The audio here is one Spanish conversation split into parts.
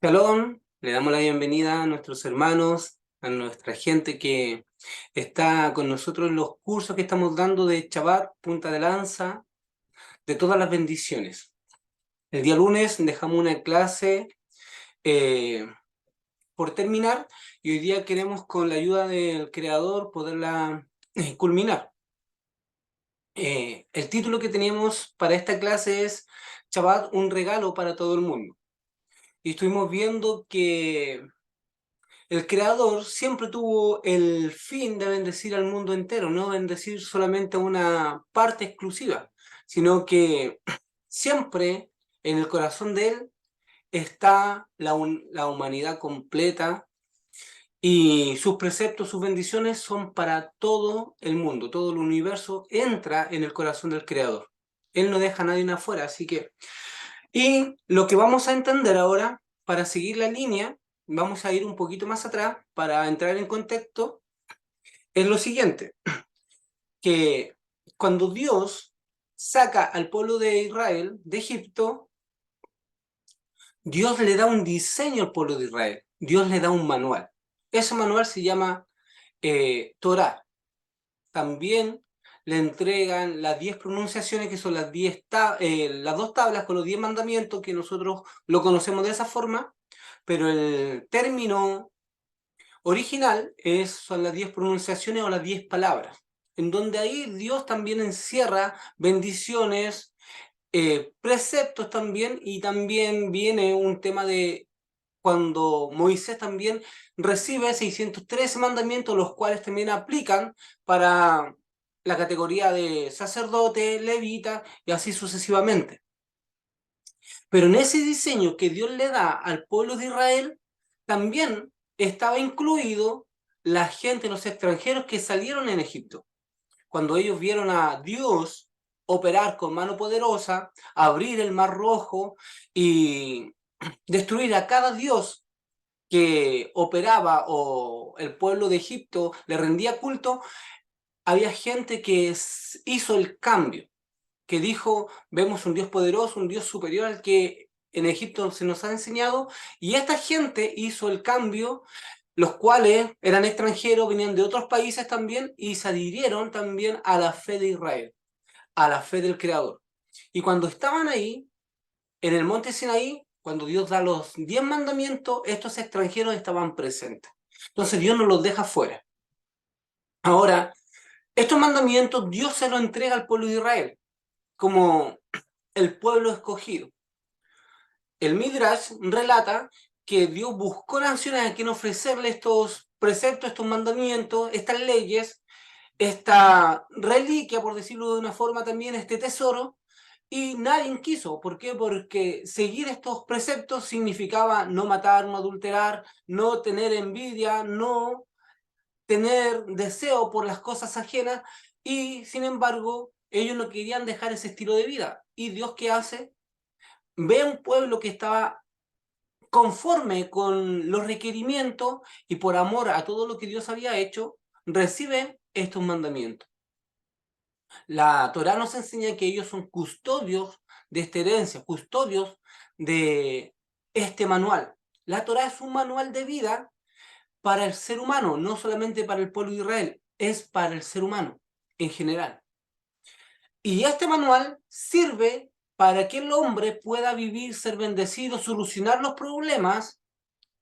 Shalom, le damos la bienvenida a nuestros hermanos, a nuestra gente que está con nosotros en los cursos que estamos dando de Shabbat, Punta de Lanza, de todas las bendiciones. El día lunes dejamos una clase eh, por terminar y hoy día queremos con la ayuda del creador poderla culminar. El título que teníamos para esta clase es Shabbat, un regalo para todo el mundo. Y estuvimos viendo que el creador siempre tuvo el fin de bendecir al mundo entero, no bendecir solamente a una parte exclusiva, sino que siempre en el corazón de él está la humanidad completa y sus preceptos, sus bendiciones son para todo el mundo, todo el universo entra en el corazón del creador. Él no deja a nadie afuera, así que... Y lo que vamos a entender ahora, para seguir la línea, vamos a ir un poquito más atrás para entrar en contexto, es lo siguiente, que cuando Dios saca al pueblo de Israel de Egipto, Dios le da un diseño al pueblo de Israel, Dios le da un manual. Ese manual se llama Torah. También le entregan las 10 pronunciaciones, que son las dos tablas con los 10 mandamientos, que nosotros lo conocemos de esa forma, pero el término original son las 10 pronunciaciones o las 10 palabras, en donde ahí Dios también encierra bendiciones, preceptos también, y también viene un tema de cuando Moisés también recibe 613 mandamientos, los cuales también aplican para la categoría de sacerdote, levita y así sucesivamente. Pero en ese diseño que Dios le da al pueblo de Israel, también estaba incluido la gente, los extranjeros que salieron en Egipto. Cuando ellos vieron a Dios operar con mano poderosa, abrir el mar rojo y destruir a cada dios que operaba o el pueblo de Egipto le rendía culto, había gente que hizo el cambio, que dijo, vemos un Dios poderoso, un Dios superior al que en Egipto se nos ha enseñado, y esta gente hizo el cambio, los cuales eran extranjeros, venían de otros países también, y se adhirieron también a la fe de Israel, a la fe del Creador. Y cuando estaban ahí, en el monte Sinaí, cuando Dios da los 10 mandamientos, estos extranjeros estaban presentes. Entonces Dios no los deja fuera. Ahora, estos mandamientos Dios se los entrega al pueblo de Israel como el pueblo escogido. El Midrash relata que Dios buscó naciones a quien ofrecerle estos preceptos, estos mandamientos, estas leyes, esta reliquia, por decirlo de una forma también, este tesoro, y nadie quiso. ¿Por qué? Porque seguir estos preceptos significaba no matar, no adulterar, no tener envidia, no tener deseo por las cosas ajenas, y sin embargo, ellos no querían dejar ese estilo de vida. ¿Y Dios qué hace? Ve a un pueblo que estaba conforme con los requerimientos y por amor a todo lo que Dios había hecho, recibe estos mandamientos. La Torá nos enseña que ellos son custodios de esta herencia, custodios de este manual. La Torá es un manual de vida para el ser humano, no solamente para el pueblo de Israel, es para el ser humano en general. Y este manual sirve para que el hombre pueda vivir, ser bendecido, solucionar los problemas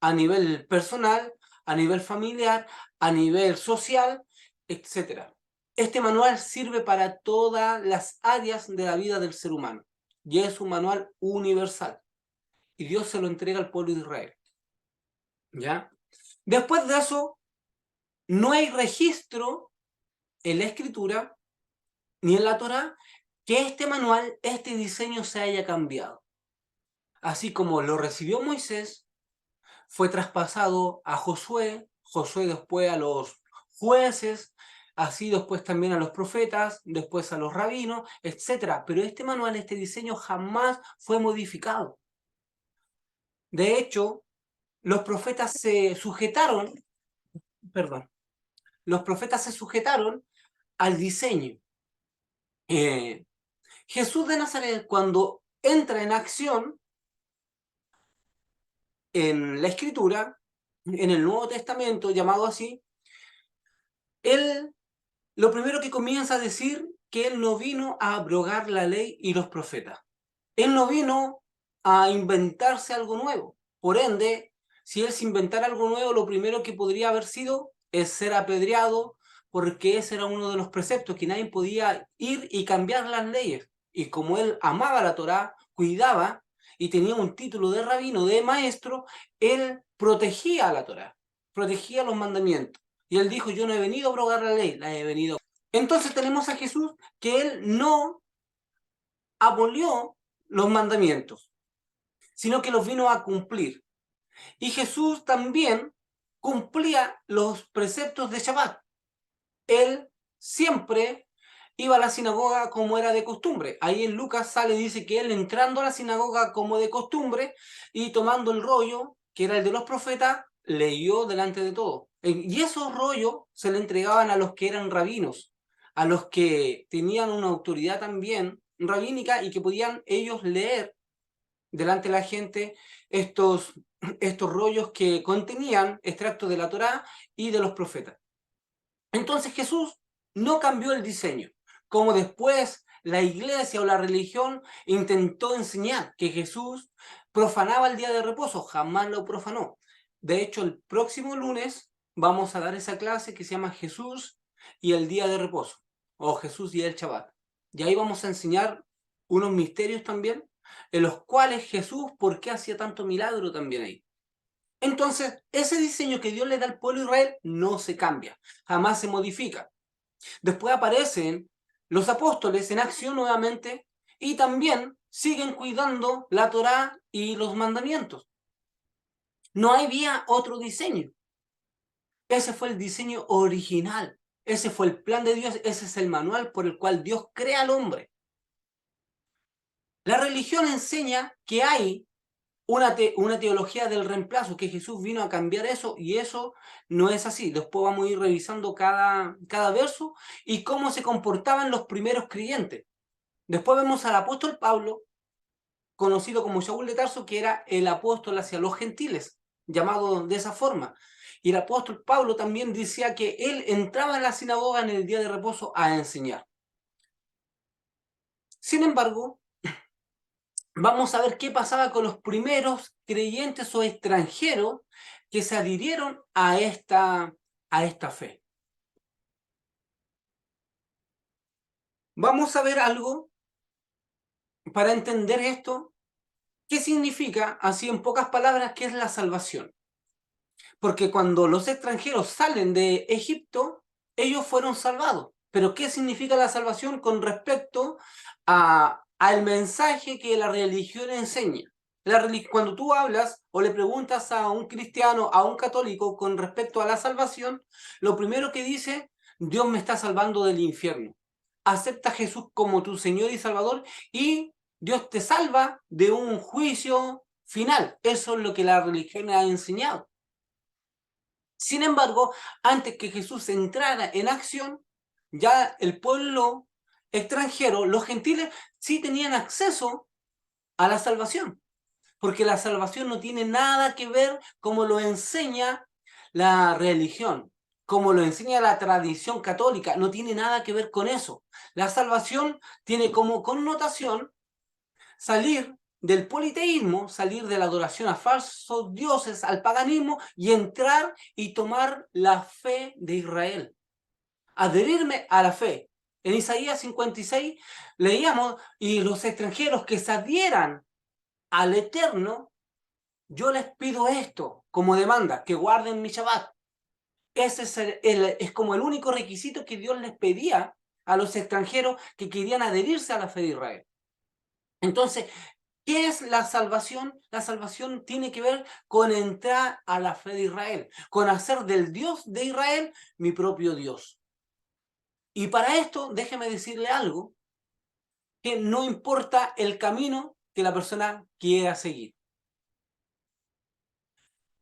a nivel personal, a nivel familiar, a nivel social, etc. Este manual sirve para todas las áreas de la vida del ser humano y es un manual universal. Y Dios se lo entrega al pueblo de Israel. ¿Ya? Después de eso, no hay registro en la escritura ni en la Torá que este manual, este diseño se haya cambiado. Así como lo recibió Moisés, fue traspasado a Josué, Josué después a los jueces, así después también a los profetas, después a los rabinos, etc. Pero este manual, este diseño jamás fue modificado. De hecho, los profetas se sujetaron, perdón, los profetas se sujetaron al diseño. Jesús de Nazaret, cuando entra en acción, en la Escritura, en el Nuevo Testamento, llamado así, él lo primero que comienza a decir que él no vino a abrogar la ley y los profetas. Él no vino a inventarse algo nuevo. Por ende, si él se inventara algo nuevo, lo primero que podría haber sido es ser apedreado, porque ese era uno de los preceptos, que nadie podía ir y cambiar las leyes. Y como él amaba la Torá, cuidaba y tenía un título de rabino, de maestro, él protegía la Torá, protegía los mandamientos. Y él dijo, yo no he venido a abrogar la ley, la he venido. Entonces tenemos a Jesús que él no abolió los mandamientos, sino que los vino a cumplir. Y Jesús también cumplía los preceptos de Shabbat. Él siempre iba a la sinagoga como era de costumbre. Ahí en Lucas sale y dice que él entrando a la sinagoga como de costumbre y tomando el rollo, que era el de los profetas, leyó delante de todos. Y esos rollos se le entregaban a los que eran rabinos, a los que tenían una autoridad también rabínica y que podían ellos leer delante de la gente estos, estos rollos que contenían extractos de la Torá y de los profetas. Entonces Jesús no cambió el diseño, como después la iglesia o la religión intentó enseñar que Jesús profanaba el día de reposo, jamás lo profanó. De hecho, el próximo lunes vamos a dar esa clase que se llama Jesús y el día de reposo, o Jesús y el Shabbat. Y ahí vamos a enseñar unos misterios también, en los cuales Jesús, ¿por qué hacía tanto milagro también ahí? Entonces, ese diseño que Dios le da al pueblo de Israel no se cambia, jamás se modifica. Después aparecen los apóstoles en acción nuevamente y también siguen cuidando la Torá y los mandamientos. No había otro diseño. Ese fue el diseño original. Ese fue el plan de Dios. Ese es el manual por el cual Dios crea al hombre. La religión enseña que hay una teología del reemplazo, que Jesús vino a cambiar eso, y eso no es así. Después vamos a ir revisando cada verso y cómo se comportaban los primeros creyentes. Después vemos al apóstol Pablo, conocido como Saúl de Tarso, que era el apóstol hacia los gentiles, llamado de esa forma. Y el apóstol Pablo también decía que él entraba en la sinagoga en el día de reposo a enseñar. Sin embargo, vamos a ver qué pasaba con los primeros creyentes o extranjeros que se adhirieron a esta fe. Vamos a ver algo para entender esto. ¿Qué significa, así en pocas palabras, qué es la salvación? Porque cuando los extranjeros salen de Egipto, ellos fueron salvados. Pero ¿qué significa la salvación con respecto al mensaje que la religión enseña? Cuando tú hablas o le preguntas a un cristiano, a un católico con respecto a la salvación, lo primero que dice, Dios me está salvando del infierno. Acepta a Jesús como tu Señor y Salvador y Dios te salva de un juicio final. Eso es lo que la religión ha enseñado. Sin embargo, antes que Jesús entrara en acción, ya el pueblo extranjero, los gentiles, sí tenían acceso a la salvación, porque la salvación no tiene nada que ver como lo enseña la religión, como lo enseña la tradición católica, no tiene nada que ver con eso. La salvación tiene como connotación salir del politeísmo, salir de la adoración a falsos dioses, al paganismo, y entrar y tomar la fe de Israel. Adherirme a la fe. En Isaías 56 leíamos, y los extranjeros que se adhieran al Eterno, yo les pido esto como demanda, que guarden mi Shabbat. Ese es como el único requisito que Dios les pedía a los extranjeros que querían adherirse a la fe de Israel. Entonces, ¿qué es la salvación? La salvación tiene que ver con entrar a la fe de Israel, con hacer del Dios de Israel mi propio Dios. Y para esto, déjeme decirle algo, que no importa el camino que la persona quiera seguir.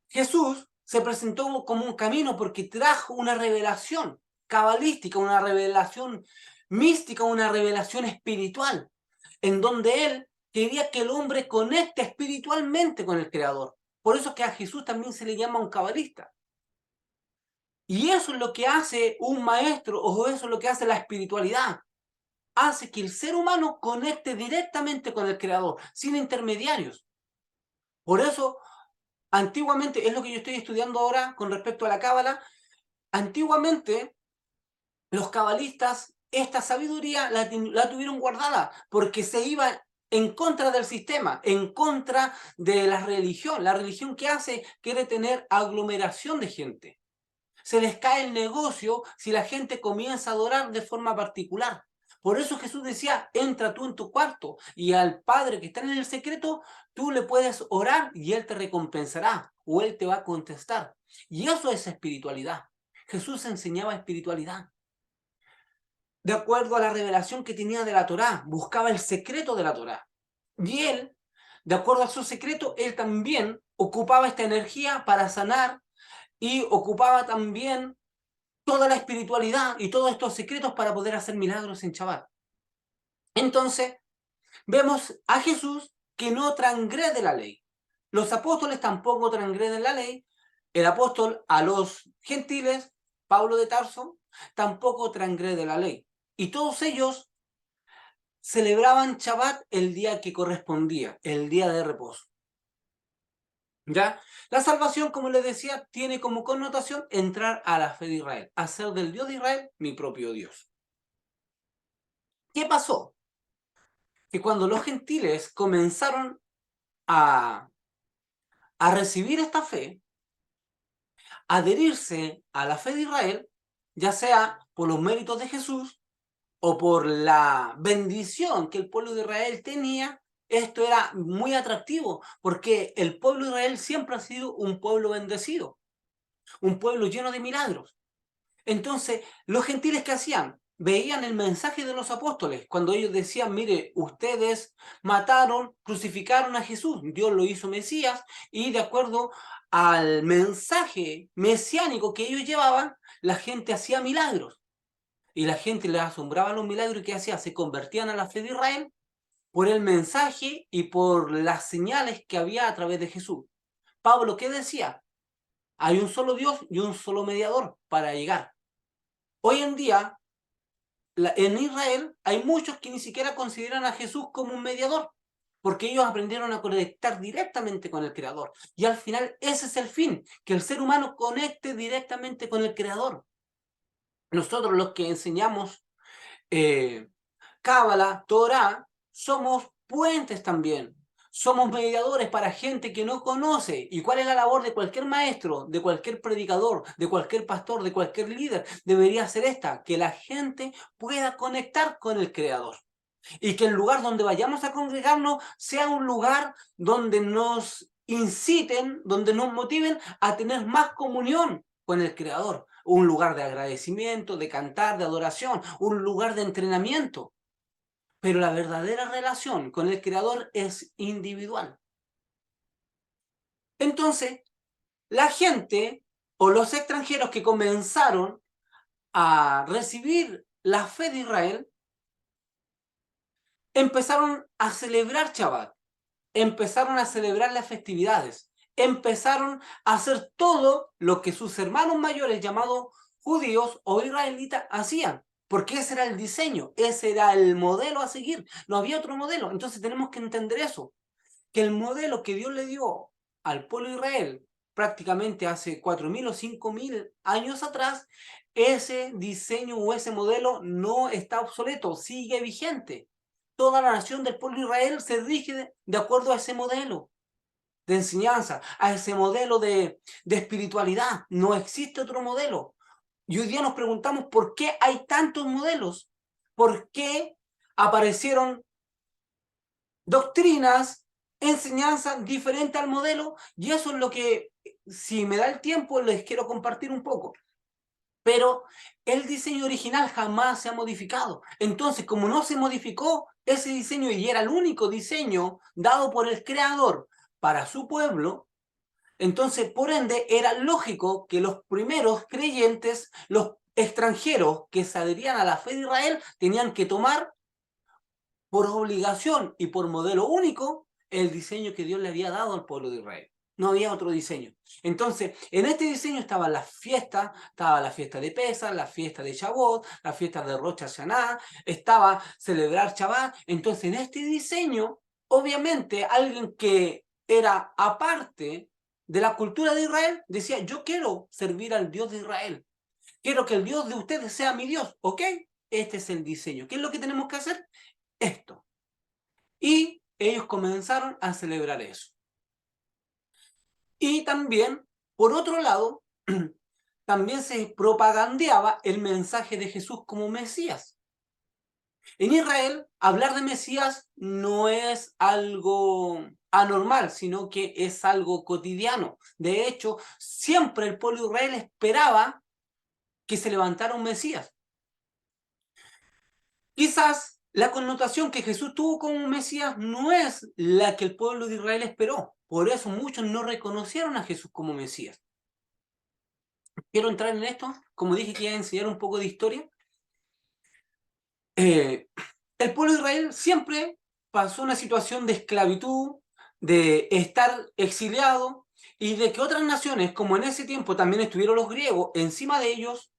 Jesús se presentó como un camino porque trajo una revelación cabalística, una revelación mística, una revelación espiritual, en donde él quería que el hombre conecte espiritualmente con el Creador. Por eso es que a Jesús también se le llama un cabalista. Y eso es lo que hace un maestro, o eso es lo que hace la espiritualidad. Hace que el ser humano conecte directamente con el Creador, sin intermediarios. Por eso, antiguamente, es lo que yo estoy estudiando ahora con respecto a la Cábala, antiguamente los cabalistas esta sabiduría la tuvieron guardada, porque se iba en contra del sistema, en contra de la religión. La religión, ¿qué hace? Quiere tener aglomeración de gente. Se les cae el negocio si la gente comienza a adorar de forma particular. Por eso Jesús decía, entra tú en tu cuarto y al Padre que está en el secreto, tú le puedes orar y Él te recompensará o Él te va a contestar. Y eso es espiritualidad. Jesús enseñaba espiritualidad. De acuerdo a la revelación que tenía de la Torá, buscaba el secreto de la Torá. Y Él, de acuerdo a su secreto, Él también ocupaba esta energía para sanar y ocupaba también toda la espiritualidad y todos estos secretos para poder hacer milagros en Shabbat. Entonces, vemos a Jesús que no transgrede la ley. Los apóstoles tampoco transgreden la ley. El apóstol a los gentiles, Pablo de Tarso, tampoco transgrede la ley. Y todos ellos celebraban Shabbat el día que correspondía, el día de reposo. ¿Ya? La salvación, como les decía, tiene como connotación entrar a la fe de Israel, hacer del Dios de Israel mi propio Dios. ¿Qué pasó? Que cuando los gentiles comenzaron a, a recibir esta fe, a adherirse a la fe de Israel, ya sea por los méritos de Jesús o por la bendición que el pueblo de Israel tenía, esto era muy atractivo, porque el pueblo de Israel siempre ha sido un pueblo bendecido, un pueblo lleno de milagros. Entonces, los gentiles, ¿qué hacían? Veían el mensaje de los apóstoles, cuando ellos decían, mire, ustedes mataron, crucificaron a Jesús, Dios lo hizo Mesías, y de acuerdo al mensaje mesiánico que ellos llevaban, la gente hacía milagros. Y la gente les asombraba los milagros que hacía, se convertían a la fe de Israel por el mensaje y por las señales que había a través de Jesús. Pablo, ¿qué decía? Hay un solo Dios y un solo mediador para llegar. Hoy en día, en Israel, hay muchos que ni siquiera consideran a Jesús como un mediador, porque ellos aprendieron a conectar directamente con el Creador. Y al final ese es el fin, que el ser humano conecte directamente con el Creador. Nosotros los que enseñamos Cábala, Torah, somos puentes también. Somos mediadores para gente que no conoce. ¿Y cuál es la labor de cualquier maestro, de cualquier predicador, de cualquier pastor, de cualquier líder? Debería ser esta, que la gente pueda conectar con el Creador. Y que el lugar donde vayamos a congregarnos sea un lugar donde nos inciten, donde nos motiven a tener más comunión con el Creador. Un lugar de agradecimiento, de cantar, de adoración, un lugar de entrenamiento. Pero la verdadera relación con el Creador es individual. Entonces, la gente o los extranjeros que comenzaron a recibir la fe de Israel empezaron a celebrar Shabbat, empezaron a celebrar las festividades, empezaron a hacer todo lo que sus hermanos mayores llamados judíos o israelitas hacían. Porque ese era el diseño, ese era el modelo a seguir, no había otro modelo. Entonces tenemos que entender eso, que el modelo que Dios le dio al pueblo de Israel prácticamente hace 4.000 o 5.000 años atrás, ese diseño o ese modelo no está obsoleto, sigue vigente. Toda la nación del pueblo de Israel se rige de acuerdo a ese modelo de enseñanza, a ese modelo de espiritualidad. No existe otro modelo. Y hoy día nos preguntamos por qué hay tantos modelos, por qué aparecieron doctrinas, enseñanzas diferentes al modelo, y eso es lo que, si me da el tiempo, les quiero compartir un poco. Pero el diseño original jamás se ha modificado. Entonces, como no se modificó ese diseño y era el único diseño dado por el Creador para su pueblo, entonces, por ende, era lógico que los primeros creyentes, los extranjeros que se adherían a la fe de Israel, tenían que tomar por obligación y por modelo único el diseño que Dios le había dado al pueblo de Israel. No había otro diseño. Entonces, en este diseño estaban las fiestas, estaba la fiesta de Pesach, la fiesta de Shavuot, la fiesta de Rosh Hashanah, estaba celebrar Shabbat. Entonces, en este diseño, obviamente, alguien que era aparte de la cultura de Israel decía, yo quiero servir al Dios de Israel. Quiero que el Dios de ustedes sea mi Dios, ¿ok? Este es el diseño. ¿Qué es lo que tenemos que hacer? Esto. Y ellos comenzaron a celebrar eso. Y también, por otro lado, también se propagandeaba el mensaje de Jesús como Mesías. En Israel, hablar de Mesías no es algo anormal, sino que es algo cotidiano. De hecho, siempre el pueblo de Israel esperaba que se levantara un Mesías. Quizás la connotación que Jesús tuvo como Mesías no es la que el pueblo de Israel esperó. Por eso muchos no reconocieron a Jesús como Mesías. Quiero entrar en esto, como dije que iba a enseñar un poco de historia. El pueblo de Israel siempre pasó una situación de esclavitud, de estar exiliado y de que otras naciones, como en ese tiempo también estuvieron los griegos encima de ellos,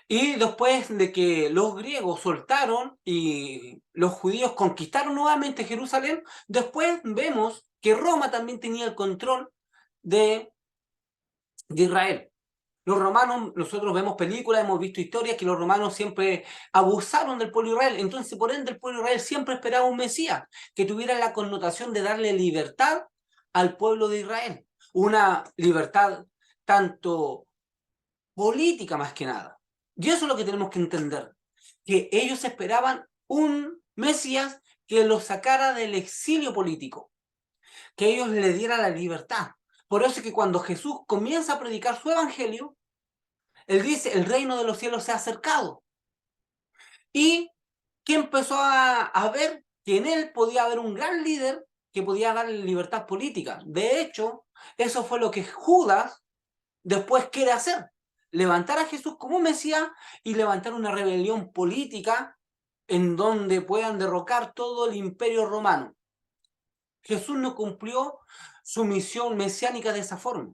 y después de que los griegos soltaron y los judíos conquistaron nuevamente Jerusalén, después vemos que Roma también tenía el control de Israel. Los romanos, nosotros vemos películas, hemos visto historias que los romanos siempre abusaron del pueblo de Israel. Entonces, por ende, el pueblo de Israel siempre esperaba un Mesías que tuviera la connotación de darle libertad al pueblo de Israel. Una libertad tanto política más que nada. Y eso es lo que tenemos que entender. Que ellos esperaban un Mesías que los sacara del exilio político, que ellos le diera la libertad. Por eso es que cuando Jesús comienza a predicar su evangelio, él dice, el reino de los cielos se ha acercado. Y que empezó a ver que en él podía haber un gran líder que podía darle libertad política. De hecho, eso fue lo que Judas después quiere hacer. Levantar a Jesús como Mesías y levantar una rebelión política en donde puedan derrocar todo el imperio romano. Jesús no cumplió su misión mesiánica de esa forma.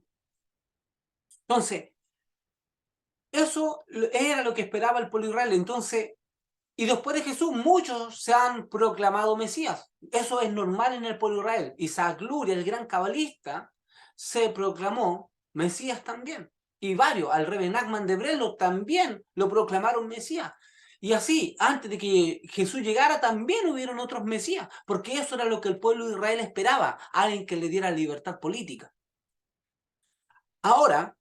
Entonces, eso era lo que esperaba el pueblo de Israel. Entonces, y después de Jesús, muchos se han proclamado Mesías. Eso es normal en el pueblo de Israel. Isaac Luria, el gran cabalista, se proclamó Mesías también. Y varios, al rey Nachman de Brelo, también lo proclamaron Mesías. Y así, antes de que Jesús llegara, también hubieron otros Mesías, porque eso era lo que el pueblo de Israel esperaba, alguien que le diera libertad política. Ahora,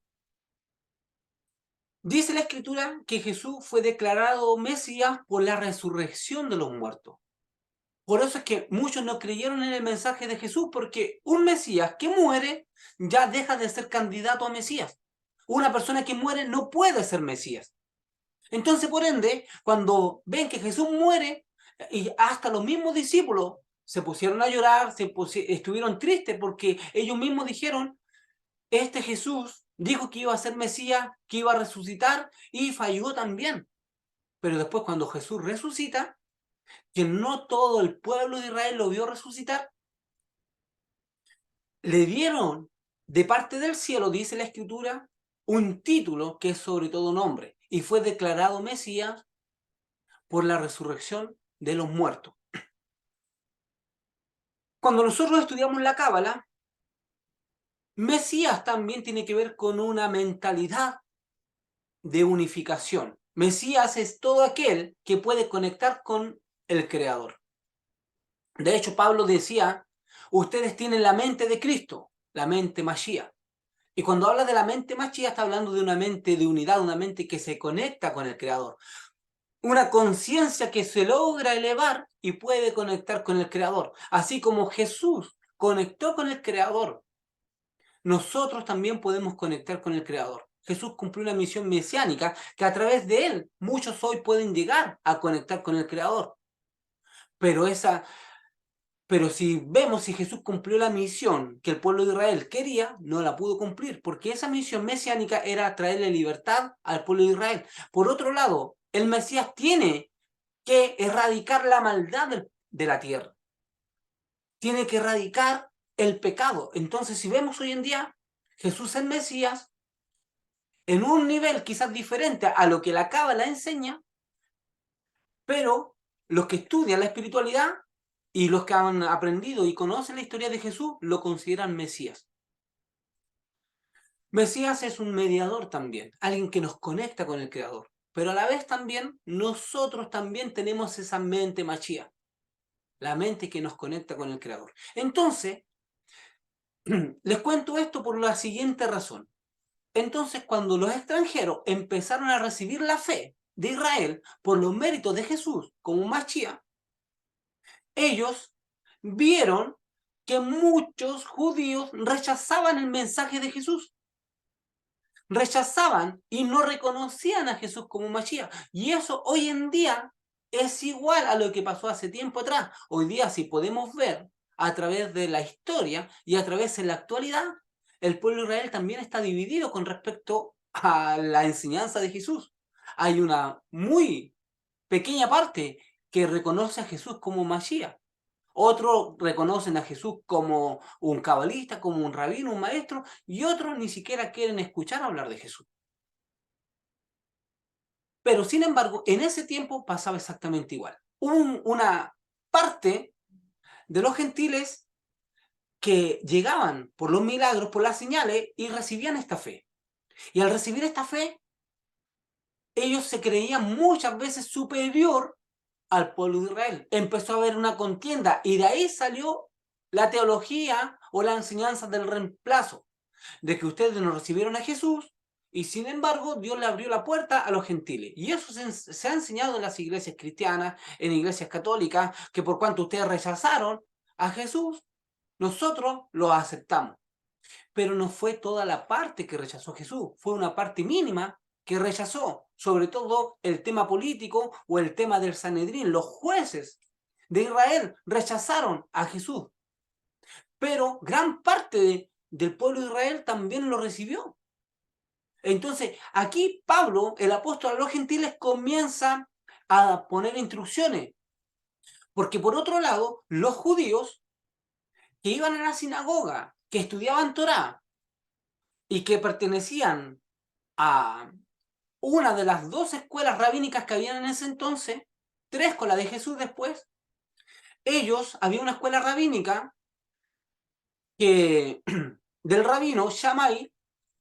dice la Escritura que Jesús fue declarado Mesías por la resurrección de los muertos. Por eso es que muchos no creyeron en el mensaje de Jesús, porque un Mesías que muere ya deja de ser candidato a Mesías. Una persona que muere no puede ser Mesías. Entonces, por ende, cuando ven que Jesús muere, y hasta los mismos discípulos se pusieron a llorar, estuvieron tristes porque ellos mismos dijeron, este Jesús dijo que iba a ser Mesías, que iba a resucitar y falló también. Pero después cuando Jesús resucita, que no todo el pueblo de Israel lo vio resucitar, le dieron de parte del cielo, dice la Escritura, un título que es sobre todo nombre, y fue declarado Mesías por la resurrección de los muertos. Cuando nosotros estudiamos la Cábala, Mesías también tiene que ver con una mentalidad de unificación. Mesías es todo aquel que puede conectar con el Creador. De hecho, Pablo decía, ustedes tienen la mente de Cristo, la mente Mashiach. Y cuando habla de la mente Mashiach está hablando de una mente de unidad, una mente que se conecta con el Creador. Una conciencia que se logra elevar y puede conectar con el Creador. Así como Jesús conectó con el Creador, nosotros también podemos conectar con el Creador. Jesús cumplió una misión mesiánica que a través de él muchos hoy pueden llegar a conectar con el Creador. Pero si vemos si Jesús cumplió la misión que el pueblo de Israel quería, no la pudo cumplir, porque esa misión mesiánica era traerle libertad al pueblo de Israel. Por otro lado, el Mesías tiene que erradicar la maldad de la tierra. Tiene que erradicar el pecado. Entonces, si vemos hoy en día, Jesús el Mesías, en un nivel quizás diferente a lo que la Cábala enseña, pero los que estudian la espiritualidad y los que han aprendido y conocen la historia de Jesús, lo consideran Mesías. Mesías es un mediador también, alguien que nos conecta con el Creador. Pero a la vez también, nosotros también tenemos esa mente machía, la mente que nos conecta con el Creador. Entonces, les cuento esto por la siguiente razón. Entonces, cuando los extranjeros empezaron a recibir la fe de Israel por los méritos de Jesús como Mashiach, ellos vieron que muchos judíos rechazaban el mensaje de Jesús, rechazaban y no reconocían a Jesús como Mashiach. Y eso hoy en día es igual a lo que pasó hace tiempo atrás. Hoy día, si podemos ver a través de la historia y a través de la actualidad, el pueblo de Israel también está dividido con respecto a la enseñanza de Jesús. Hay una muy pequeña parte que reconoce a Jesús como Mashiach. Otros reconocen a Jesús como un cabalista, como un rabino, un maestro, y otros ni siquiera quieren escuchar hablar de Jesús. Pero sin embargo, en ese tiempo pasaba exactamente igual. Hubo una parte de los gentiles que llegaban por los milagros, por las señales, y recibían esta fe. Y al recibir esta fe, ellos se creían muchas veces superior al pueblo de Israel. Empezó a haber una contienda y de ahí salió la teología o la enseñanza del reemplazo, de que ustedes no recibieron a Jesús y sin embargo Dios le abrió la puerta a los gentiles. Y eso se ha enseñado en las iglesias cristianas, en iglesias católicas, que por cuanto ustedes rechazaron a Jesús, nosotros lo aceptamos. Pero no fue toda la parte que rechazó Jesús, fue una parte mínima que rechazó, sobre todo el tema político o el tema del Sanedrín. Los jueces de Israel rechazaron a Jesús, pero gran parte del pueblo de Israel también lo recibió. Entonces, aquí Pablo, el apóstol a los gentiles, comienza a poner instrucciones, porque por otro lado, los judíos que iban a la sinagoga, que estudiaban Torá y que pertenecían a una de las dos escuelas rabínicas que habían en ese entonces, tres con la de Jesús después, ellos, había una escuela rabínica que, del rabino Shammai,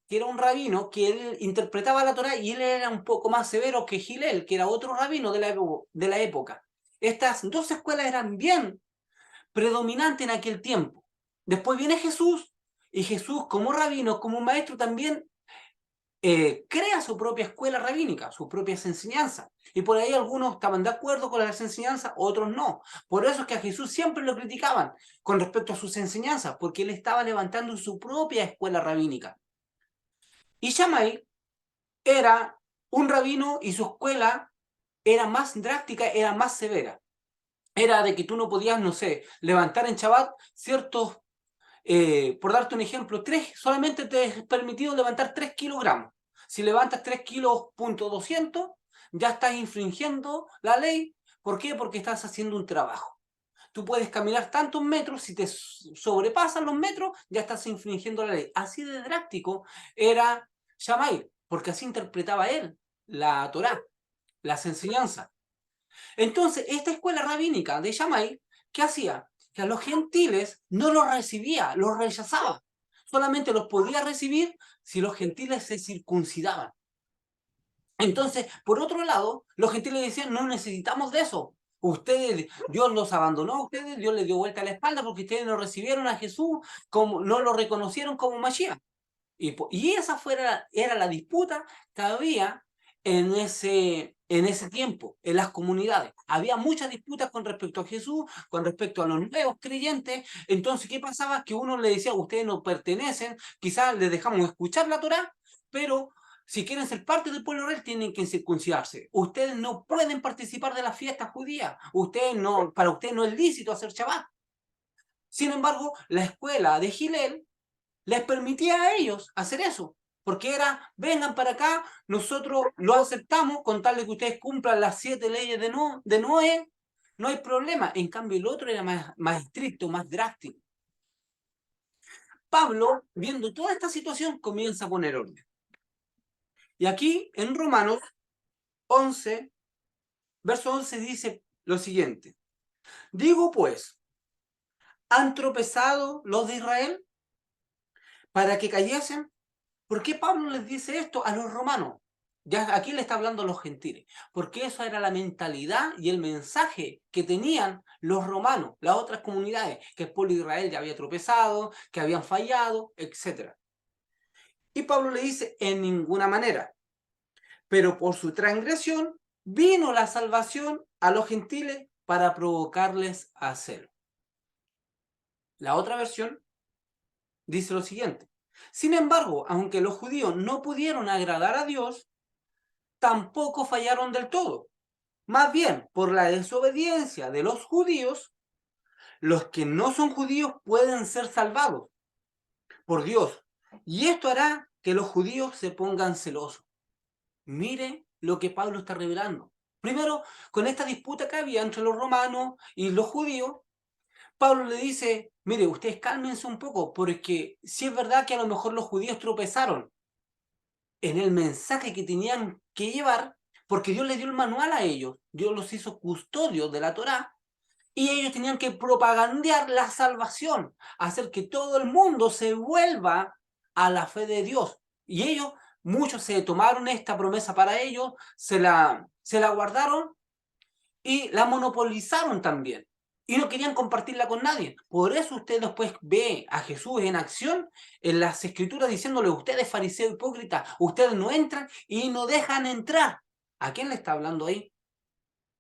que era un rabino que él interpretaba la Torá y él era un poco más severo que Gilel, que era otro rabino de la época. Estas dos escuelas eran bien predominantes en aquel tiempo. Después viene Jesús, y Jesús como rabino, como maestro también crea su propia escuela rabínica, sus propias enseñanzas. Y por ahí algunos estaban de acuerdo con las enseñanzas, otros no. Por eso es que a Jesús siempre lo criticaban con respecto a sus enseñanzas, porque él estaba levantando su propia escuela rabínica. Y Shammai era un rabino y su escuela era más drástica, era más severa. Era de que tú no podías, no sé, levantar en Shabbat ciertos, por darte un ejemplo, solamente te es permitido levantar 3 kilogramos. Si levantas 3 kilos, punto 200, ya estás infringiendo la ley. ¿Por qué? Porque estás haciendo un trabajo. Tú puedes caminar tantos metros, si te sobrepasan los metros, ya estás infringiendo la ley. Así de drástico era Shammai, porque así interpretaba él la Torá, las enseñanzas. Entonces, esta escuela rabínica de Shammai, ¿qué hacía? Que a los gentiles no los recibía, los rechazaba. Solamente los podía recibir si los gentiles se circuncidaban. Entonces, por otro lado, los gentiles decían, no necesitamos de eso. Ustedes, Dios los abandonó a ustedes, Dios les dio vuelta a la espalda porque ustedes no recibieron a Jesús, como, no lo reconocieron como Mashiach. Y esa era la disputa que había en ese tiempo, en las comunidades. Había muchas disputas con respecto a Jesús, con respecto a los nuevos creyentes. Entonces, ¿qué pasaba? Que uno le decía, ustedes no pertenecen, quizás les dejamos escuchar la Torá, pero si quieren ser parte del pueblo real, tienen que circuncidarse. Ustedes no pueden participar de las fiestas judías. Para ustedes no es lícito hacer Shabbat. Sin embargo, la escuela de Gilel les permitía a ellos hacer eso, porque era, vengan para acá, nosotros lo aceptamos con tal de que ustedes cumplan las 7 leyes de Noé, no hay problema. En cambio, el otro era más estricto, más drástico. Pablo, viendo toda esta situación, comienza a poner orden. Y aquí en Romanos 11, verso 11 dice lo siguiente. Digo pues, ¿han tropezado los de Israel para que cayesen? ¿Por qué Pablo les dice esto a los romanos? Ya aquí le está hablando a los gentiles, porque esa era la mentalidad y el mensaje que tenían los romanos, las otras comunidades, que el pueblo de Israel ya había tropezado, que habían fallado, etc. Y Pablo le dice, en ninguna manera, pero por su transgresión vino la salvación a los gentiles para provocarles a celo. La otra versión dice lo siguiente. Sin embargo, aunque los judíos no pudieron agradar a Dios, tampoco fallaron del todo. Más bien, por la desobediencia de los judíos, los que no son judíos pueden ser salvados por Dios. Y esto hará que los judíos se pongan celosos. Mire lo que Pablo está revelando. Primero, con esta disputa que había entre los romanos y los judíos, Pablo le dice, mire, ustedes cálmense un poco, porque si es verdad que a lo mejor los judíos tropezaron en el mensaje que tenían que llevar, porque Dios les dio el manual a ellos, Dios los hizo custodios de la Torá, y ellos tenían que propagandear la salvación, hacer que todo el mundo se vuelva a la fe de Dios. Y ellos, muchos se tomaron esta promesa para ellos, se la guardaron y la monopolizaron también. Y no querían compartirla con nadie. Por eso usted después ve a Jesús en acción en las escrituras diciéndole, ustedes fariseos hipócritas, ustedes no entran y no dejan entrar. ¿A quién le está hablando ahí?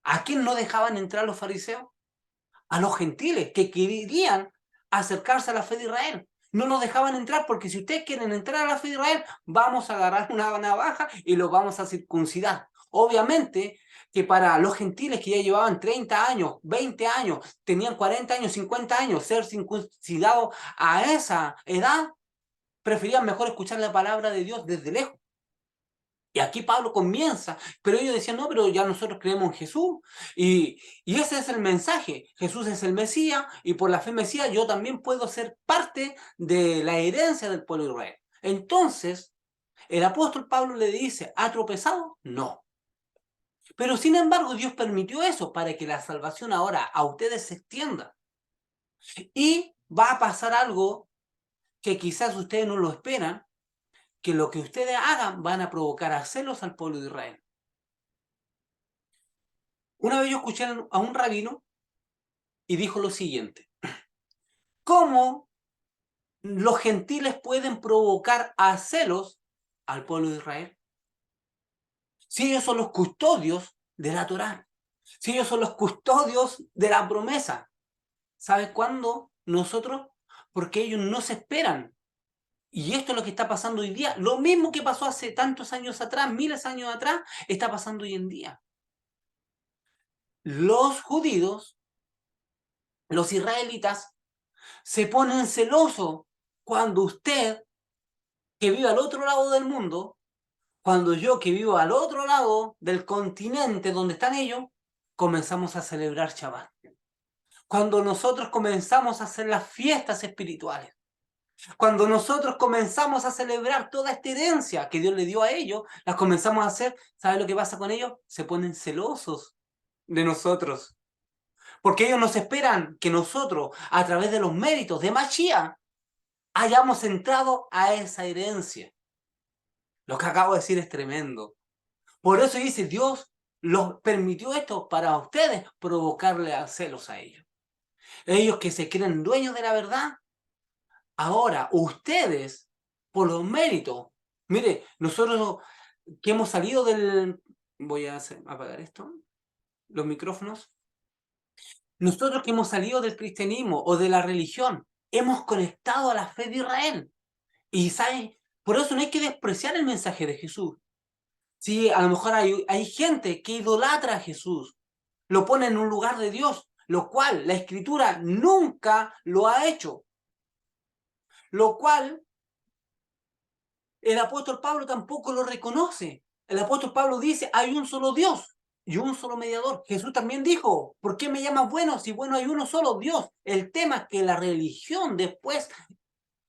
¿A quién no dejaban entrar los fariseos? A los gentiles que querían acercarse a la fe de Israel. No nos dejaban entrar porque si ustedes quieren entrar a la fe de Israel, vamos a agarrar una navaja y los vamos a circuncidar. Obviamente que para los gentiles que ya llevaban 30 años, 20 años, tenían 40 años, 50 años, ser circuncidados a esa edad, preferían mejor escuchar la palabra de Dios desde lejos. Y aquí Pablo comienza, pero ellos decían, no, pero ya nosotros creemos en Jesús. Y ese es el mensaje. Jesús es el Mesías y por la fe Mesías yo también puedo ser parte de la herencia del pueblo de Israel. Entonces, el apóstol Pablo le dice, ¿ha tropezado? No. Pero sin embargo, Dios permitió eso para que la salvación ahora a ustedes se extienda. Y va a pasar algo que quizás ustedes no lo esperan, que lo que ustedes hagan van a provocar a celos al pueblo de Israel. Una vez yo escuché a un rabino y dijo lo siguiente, ¿cómo los gentiles pueden provocar a celos al pueblo de Israel? Si ellos son los custodios de la Torá, si ellos son los custodios de la promesa, ¿sabes cuándo? Nosotros, porque ellos no se esperan. Y esto es lo que está pasando hoy día. Lo mismo que pasó hace tantos años atrás, miles de años atrás, está pasando hoy en día. Los judíos, los israelitas, se ponen celosos cuando usted, que vive al otro lado del mundo, cuando yo, que vivo al otro lado del continente donde están ellos, comenzamos a celebrar Shabbat. Cuando nosotros comenzamos a hacer las fiestas espirituales. Cuando nosotros comenzamos a celebrar toda esta herencia que Dios le dio a ellos, las comenzamos a hacer, ¿sabes lo que pasa con ellos? Se ponen celosos de nosotros. Porque ellos nos esperan que nosotros, a través de los méritos de Mashiach, hayamos entrado a esa herencia. Lo que acabo de decir es tremendo. Por eso dice, Dios los permitió esto para ustedes, provocarle a celos a ellos. Ellos que se creen dueños de la verdad, ahora ustedes, por los méritos, mire, nosotros que hemos salido del... Voy a apagar esto, los micrófonos. Nosotros que hemos salido del cristianismo o de la religión, hemos conectado a la fe de Israel. Y ¿saben? Por eso no hay que despreciar el mensaje de Jesús. Sí, a lo mejor hay gente que idolatra a Jesús, lo pone en un lugar de Dios, lo cual la Escritura nunca lo ha hecho. Lo cual el apóstol Pablo tampoco lo reconoce. El apóstol Pablo dice, hay un solo Dios y un solo mediador. Jesús también dijo, ¿por qué me llamas bueno si bueno hay uno solo Dios? El tema es que la religión después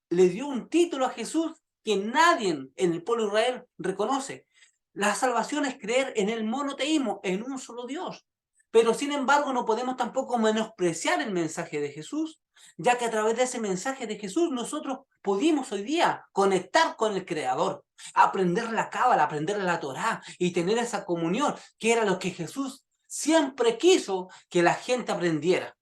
le dio un título a Jesús que nadie en el pueblo de Israel reconoce. La salvación es creer en el monoteísmo, en un solo Dios. Pero sin embargo no podemos tampoco menospreciar el mensaje de Jesús, ya que a través de ese mensaje de Jesús nosotros pudimos hoy día conectar con el Creador, aprender la Cábala, aprender la Torá y tener esa comunión, que era lo que Jesús siempre quiso que la gente aprendiera.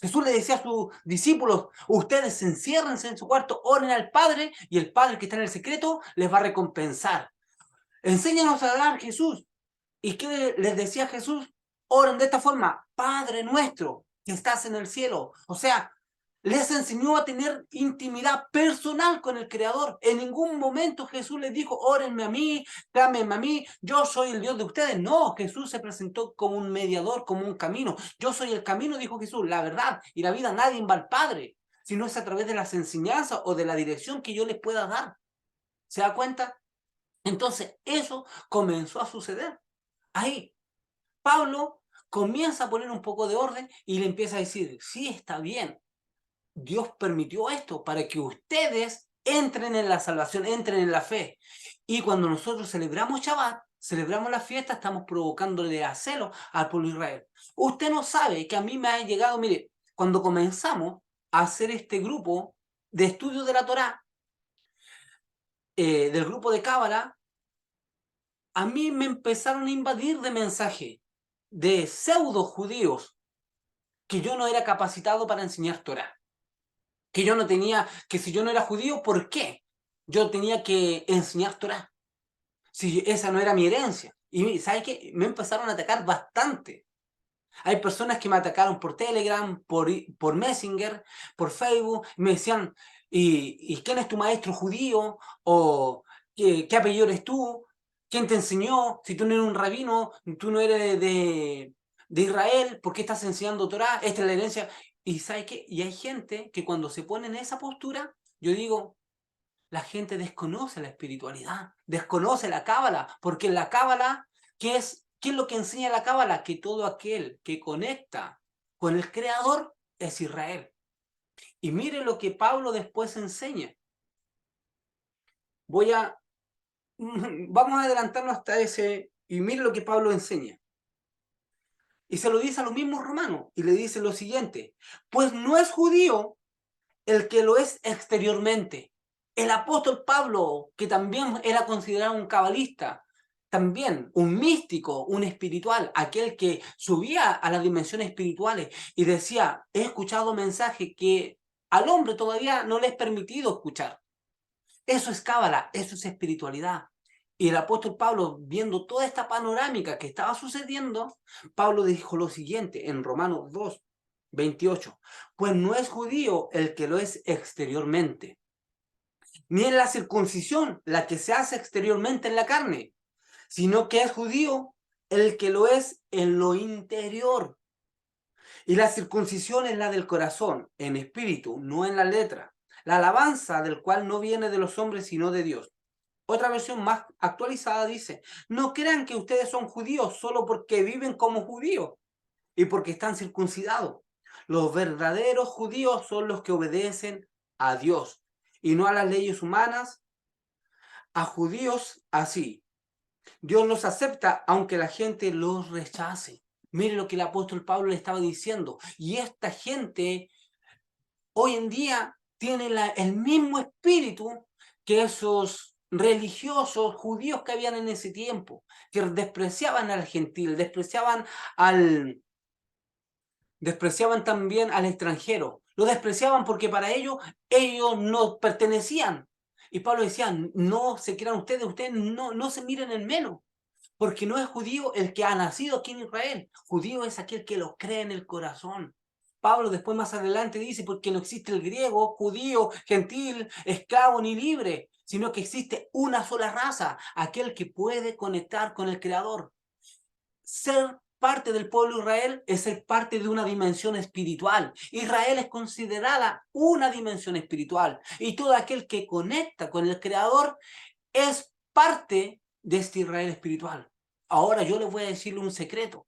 Jesús le decía a sus discípulos, ustedes enciérrense en su cuarto, oren al Padre y el Padre que está en el secreto les va a recompensar. Enséñanos a orar, Jesús. ¿Y qué les decía Jesús? Oren de esta forma, Padre nuestro que estás en el cielo. O sea, les enseñó a tener intimidad personal con el Creador. En ningún momento Jesús les dijo, órenme a mí, clámenme a mí, yo soy el Dios de ustedes. No, Jesús se presentó como un mediador, como un camino. Yo soy el camino, dijo Jesús, la verdad y la vida. Nadie va al Padre, sino es a través de las enseñanzas o de la dirección que yo les pueda dar. ¿Se da cuenta? Entonces, eso comenzó a suceder. Ahí, Pablo comienza a poner un poco de orden y le empieza a decir, sí, está bien, Dios permitió esto para que ustedes entren en la salvación, entren en la fe. Y cuando nosotros celebramos Shabbat, celebramos la fiesta, estamos provocándole a celo al pueblo de Israel. Usted no sabe que a mí me ha llegado, mire, cuando comenzamos a hacer este grupo de estudio de la Torá, del grupo de Cábala, a mí me empezaron a invadir de mensajes de pseudo judíos que yo no era capacitado para enseñar Torá. Que yo no tenía, que si yo no era judío, ¿por qué? Yo tenía que enseñar Torá, si esa no era mi herencia. Y ¿sabes qué? Me empezaron a atacar bastante. Hay personas que me atacaron por Telegram, por Messenger, por Facebook, me decían, ¿y quién es tu maestro judío? ¿O qué apellido eres tú? ¿Quién te enseñó? Si tú no eres un rabino, tú no eres de Israel, ¿por qué estás enseñando Torá? Esta es la herencia. Y ¿sabes qué? Y hay gente que cuando se pone en esa postura, yo digo, la gente desconoce la espiritualidad, desconoce la cábala, porque en la cábala, ¿qué es lo que enseña la cábala? Que todo aquel que conecta con el Creador es Israel. Y mire lo que Pablo después enseña. Voy a, vamos a adelantarnos hasta ese, y mire lo que Pablo enseña. Y se lo dice a los mismos romanos, y le dice lo siguiente, pues no es judío el que lo es exteriormente. El apóstol Pablo, que también era considerado un cabalista, también un místico, un espiritual, aquel que subía a las dimensiones espirituales y decía, he escuchado mensajes que al hombre todavía no le es permitido escuchar. Eso es cábala, eso es espiritualidad. Y el apóstol Pablo, viendo toda esta panorámica que estaba sucediendo, Pablo dijo lo siguiente en Romanos 2, 28. Pues no es judío el que lo es exteriormente, ni en la circuncisión la que se hace exteriormente en la carne, sino que es judío el que lo es en lo interior. Y la circuncisión es la del corazón, en espíritu, no en la letra. La alabanza del cual no viene de los hombres, sino de Dios. Otra versión más actualizada dice, no crean que ustedes son judíos solo porque viven como judíos y porque están circuncidados. Los verdaderos judíos son los que obedecen a Dios y no a las leyes humanas, a judíos así. Dios los acepta aunque la gente los rechace. Mire lo que el apóstol Pablo le estaba diciendo. Y esta gente hoy en día tiene el mismo espíritu que esos religiosos judíos que habían en ese tiempo, que despreciaban al gentil, despreciaban también al extranjero. Lo despreciaban porque para ellos no pertenecían. Y Pablo decía, no se crean ustedes no se miren en menos, porque no es judío el que ha nacido aquí en Israel. Judío es aquel que lo cree en el corazón. Pablo después más adelante dice, porque no existe el griego, judío, gentil, esclavo ni libre, sino que existe una sola raza, aquel que puede conectar con el Creador. Ser parte del pueblo de Israel es ser parte de una dimensión espiritual. Israel es considerada una dimensión espiritual y todo aquel que conecta con el Creador es parte de este Israel espiritual. Ahora yo les voy a decirle un secreto,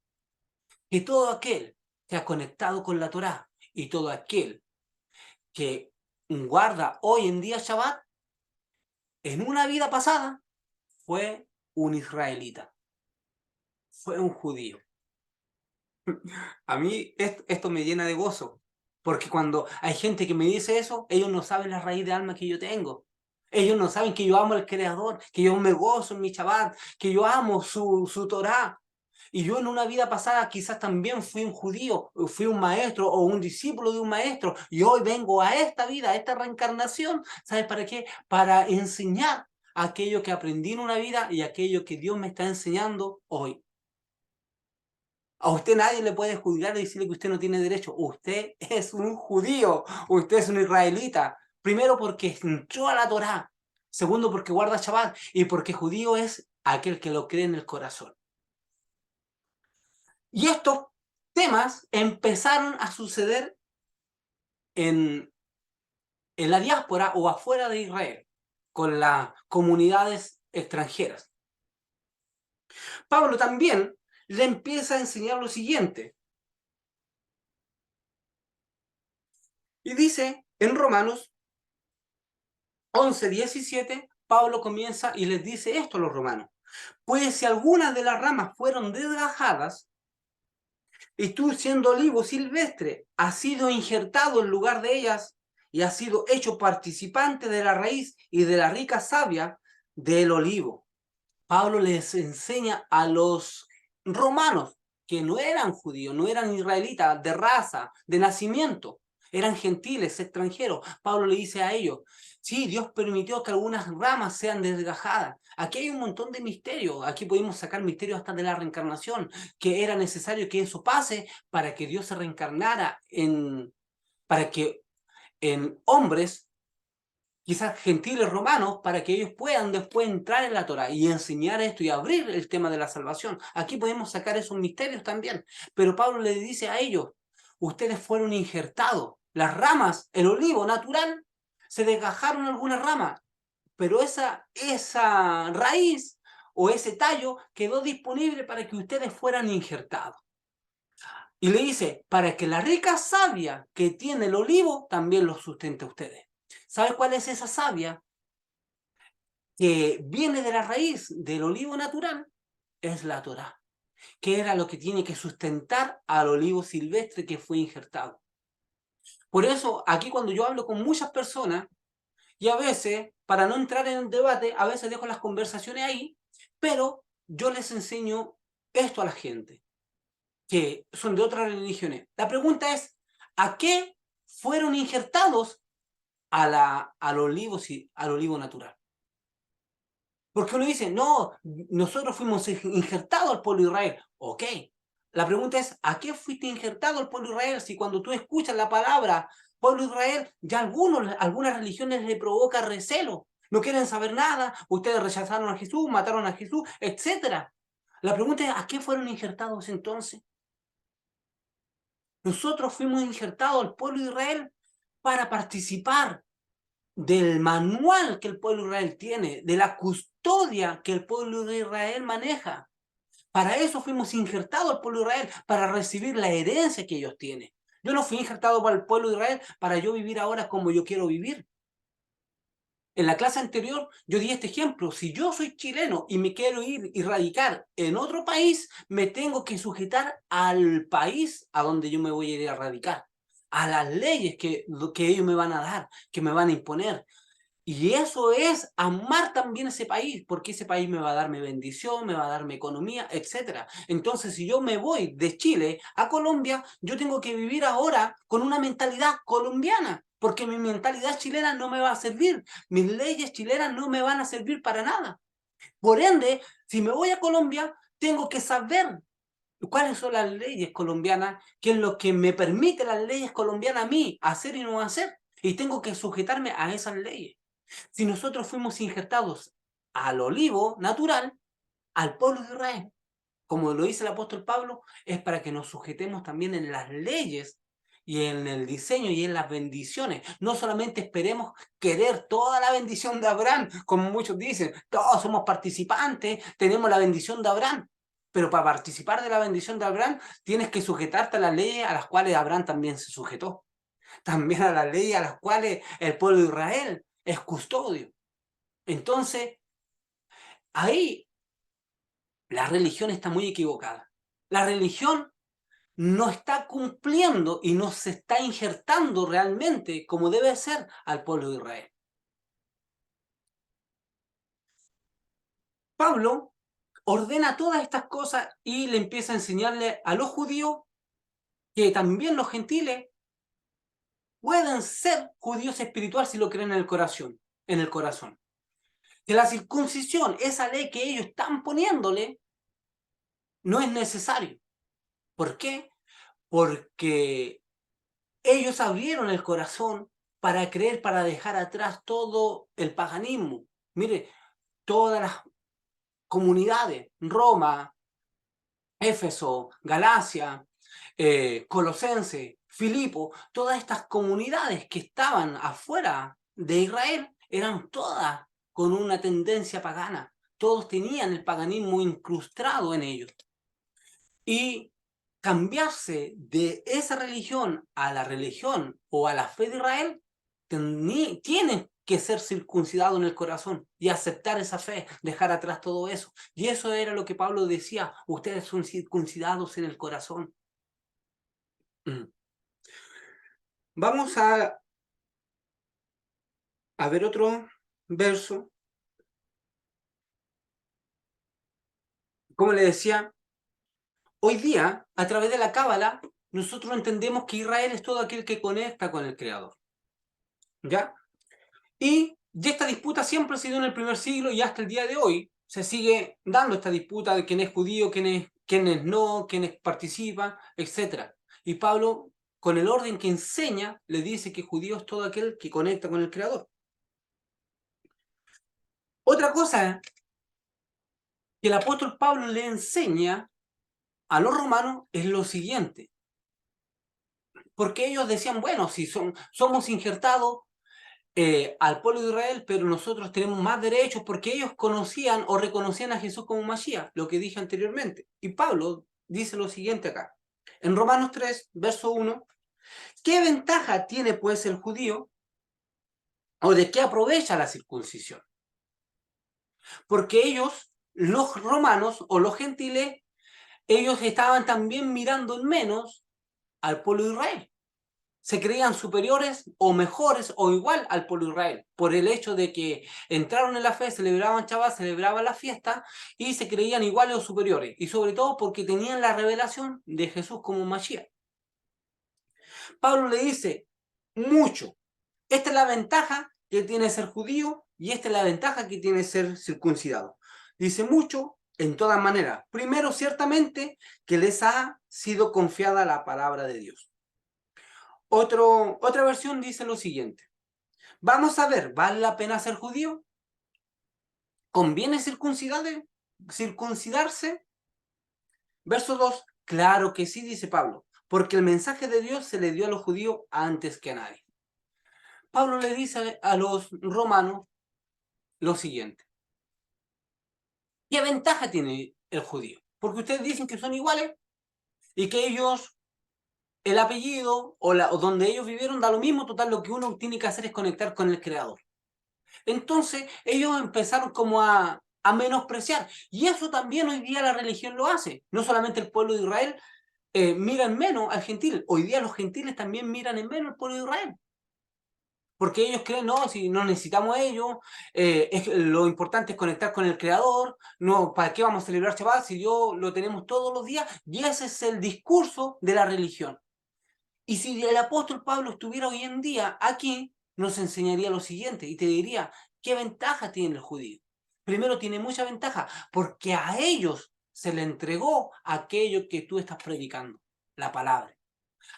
que todo aquel que ha conectado con la Torá y todo aquel que guarda hoy en día Shabbat, en una vida pasada fue un israelita, fue un judío. A mí esto me llena de gozo, porque cuando hay gente que me dice eso, ellos no saben la raíz de alma que yo tengo. Ellos no saben que yo amo al Creador, que yo me gozo en mi Shabbat, que yo amo su Torá. Y yo en una vida pasada quizás también fui un judío, fui un maestro o un discípulo de un maestro, y hoy vengo a esta vida, a esta reencarnación. ¿Sabes para qué? Para enseñar aquello que aprendí en una vida y aquello que Dios me está enseñando hoy. A usted nadie le puede juzgar y decirle que usted no tiene derecho. Usted es un judío, usted es un israelita. Primero porque entró a la Torá. Segundo porque guarda Shabbat. Y porque judío es aquel que lo cree en el corazón. Y estos temas empezaron a suceder en, en la diáspora o afuera de Israel, con las comunidades extranjeras. Pablo también le empieza a enseñar lo siguiente. Y dice en Romanos 11:17, Pablo comienza y les dice esto a los romanos. Pues si algunas de las ramas fueron desgajadas, y tú siendo olivo silvestre, has sido injertado en lugar de ellas y has sido hecho participante de la raíz y de la rica savia del olivo. Pablo les enseña a los romanos que no eran judíos, no eran israelitas de raza, de nacimiento, eran gentiles, extranjeros. Pablo le dice a ellos, sí, Dios permitió que algunas ramas sean desgajadas. Aquí hay un montón de misterios, aquí podemos sacar misterios hasta de la reencarnación, que era necesario que eso pase para que Dios se reencarnara para que en hombres quizás gentiles romanos, para que ellos puedan después entrar en la Torá y enseñar esto y abrir el tema de la salvación. Aquí podemos sacar esos misterios también. Pero Pablo le dice a ellos, ustedes fueron injertados. Las ramas, el olivo natural, se desgajaron algunas ramas, pero esa raíz o ese tallo quedó disponible para que ustedes fueran injertados. Y le dice, para que la rica savia que tiene el olivo también los sustente a ustedes. ¿Sabe cuál es esa savia? Que viene de la raíz del olivo natural, es la Torá, que era lo que tiene que sustentar al olivo silvestre que fue injertado. Por eso, aquí cuando yo hablo con muchas personas, y a veces, para no entrar en el debate, a veces dejo las conversaciones ahí, pero yo les enseño esto a la gente, que son de otras religiones. La pregunta es, ¿a qué fueron injertados al olivo natural? Porque uno dice, no, nosotros fuimos injertados al pueblo de Israel. Ok. La pregunta es, ¿a qué fuiste injertado al pueblo de Israel? Si cuando tú escuchas la palabra pueblo de Israel, ya algunas religiones le provoca recelo. No quieren saber nada, ustedes rechazaron a Jesús, mataron a Jesús, etcétera. La pregunta es, ¿a qué fueron injertados entonces? Nosotros fuimos injertados al pueblo de Israel para participar del manual que el pueblo de Israel tiene, de la custodia que el pueblo de Israel maneja. Para eso fuimos injertados al pueblo de Israel, para recibir la herencia que ellos tienen. Yo no fui injertado para el pueblo de Israel para yo vivir ahora como yo quiero vivir. En la clase anterior yo di este ejemplo. Si yo soy chileno y me quiero ir y radicar en otro país, me tengo que sujetar al país a donde yo me voy a ir a radicar, a las leyes que ellos me van a dar, que me van a imponer. Y eso es amar también ese país, porque ese país me va a darme bendición, me va a darme economía, etcétera. Entonces, si yo me voy de Chile a Colombia, yo tengo que vivir ahora con una mentalidad colombiana, porque mi mentalidad chilena no me va a servir, mis leyes chilenas no me van a servir para nada. Por ende, si me voy a Colombia, tengo que saber cuáles son las leyes colombianas, qué es lo que me permite las leyes colombianas a mí hacer y no hacer, y tengo que sujetarme a esas leyes. Si nosotros fuimos injertados al olivo natural, al pueblo de Israel, como lo dice el apóstol Pablo, es para que nos sujetemos también en las leyes y en el diseño y en las bendiciones. No solamente esperemos querer toda la bendición de Abraham, como muchos dicen, todos somos participantes, tenemos la bendición de Abraham. Pero para participar de la bendición de Abraham, tienes que sujetarte a las leyes a las cuales Abraham también se sujetó. también a las leyes a las cuales el pueblo de Israel es custodio. Entonces, ahí la religión está muy equivocada. La religión no está cumpliendo y no se está injertando realmente como debe ser al pueblo de Israel. Pablo ordena todas estas cosas y le empieza a enseñarle a los judíos que también los gentiles pueden ser judíos espirituales si lo creen en el corazón. Que la circuncisión, esa ley que ellos están poniéndole, no es necesario. ¿Por qué? Porque ellos abrieron el corazón para creer, para dejar atrás todo el paganismo. Mire, todas las comunidades, Roma, Éfeso, Galacia, Colosense, Filipo, todas estas comunidades que estaban afuera de Israel eran todas con una tendencia pagana. Todos tenían el paganismo incrustado en ellos. Y cambiarse de esa religión a la religión o a la fe de Israel, tienen que ser circuncidados en el corazón y aceptar esa fe, dejar atrás todo eso. Y eso era lo que Pablo decía, ustedes son circuncidados en el corazón. Vamos a ver otro verso. Como le decía, hoy día, a través de la Cábala, nosotros entendemos que Israel es todo aquel que conecta con el Creador. ¿Ya? Y esta disputa siempre ha sido en el primer siglo y hasta el día de hoy se sigue dando esta disputa de quién es judío, quiénes no, quiénes participan, etc. Y Pablo, con el orden que enseña, le dice que judío es todo aquel que conecta con el Creador. Otra cosa que el apóstol Pablo le enseña a los romanos es lo siguiente. Porque ellos decían, bueno, si somos injertados al pueblo de Israel, pero nosotros tenemos más derechos porque ellos conocían o reconocían a Jesús como Mashiach, lo que dije anteriormente. Y Pablo dice lo siguiente acá, en Romanos 3, verso 1, ¿qué ventaja tiene pues el judío o de qué aprovecha la circuncisión? Porque ellos, los romanos o los gentiles, ellos estaban también mirando en menos al pueblo de Israel. Se creían superiores o mejores o igual al pueblo de Israel, por el hecho de que entraron en la fe, celebraban Shabbat, celebraban la fiesta y se creían iguales o superiores, y sobre todo porque tenían la revelación de Jesús como Mashiach. Pablo le dice, mucho, esta es la ventaja que tiene ser judío y esta es la ventaja que tiene ser circuncidado. Dice mucho en todas maneras. Primero, ciertamente, que les ha sido confiada la palabra de Dios. Otra versión dice lo siguiente. Vamos a ver, ¿vale la pena ser judío? ¿Conviene circuncidarse? Verso 2, claro que sí, dice Pablo, porque el mensaje de Dios se le dio a los judíos antes que a nadie. Pablo le dice a los romanos lo siguiente. ¿Qué ventaja tiene el judío? Porque ustedes dicen que son iguales y que ellos, el apellido o donde ellos vivieron da lo mismo, total, lo que uno tiene que hacer es conectar con el Creador. Entonces ellos empezaron como a menospreciar. Y eso también hoy día la religión lo hace. No solamente el pueblo de Israel mira en menos al gentil. Hoy día los gentiles también miran en menos al pueblo de Israel. Porque ellos creen, no, si no necesitamos ellos, lo importante es conectar con el Creador, no, ¿para qué vamos a celebrar Shabbat si Dios lo tenemos todos los días? Y ese es el discurso de la religión. Y si el apóstol Pablo estuviera hoy en día aquí, nos enseñaría lo siguiente y te diría, ¿qué ventaja tiene el judío? Primero, tiene mucha ventaja porque a ellos se le entregó aquello que tú estás predicando, la palabra.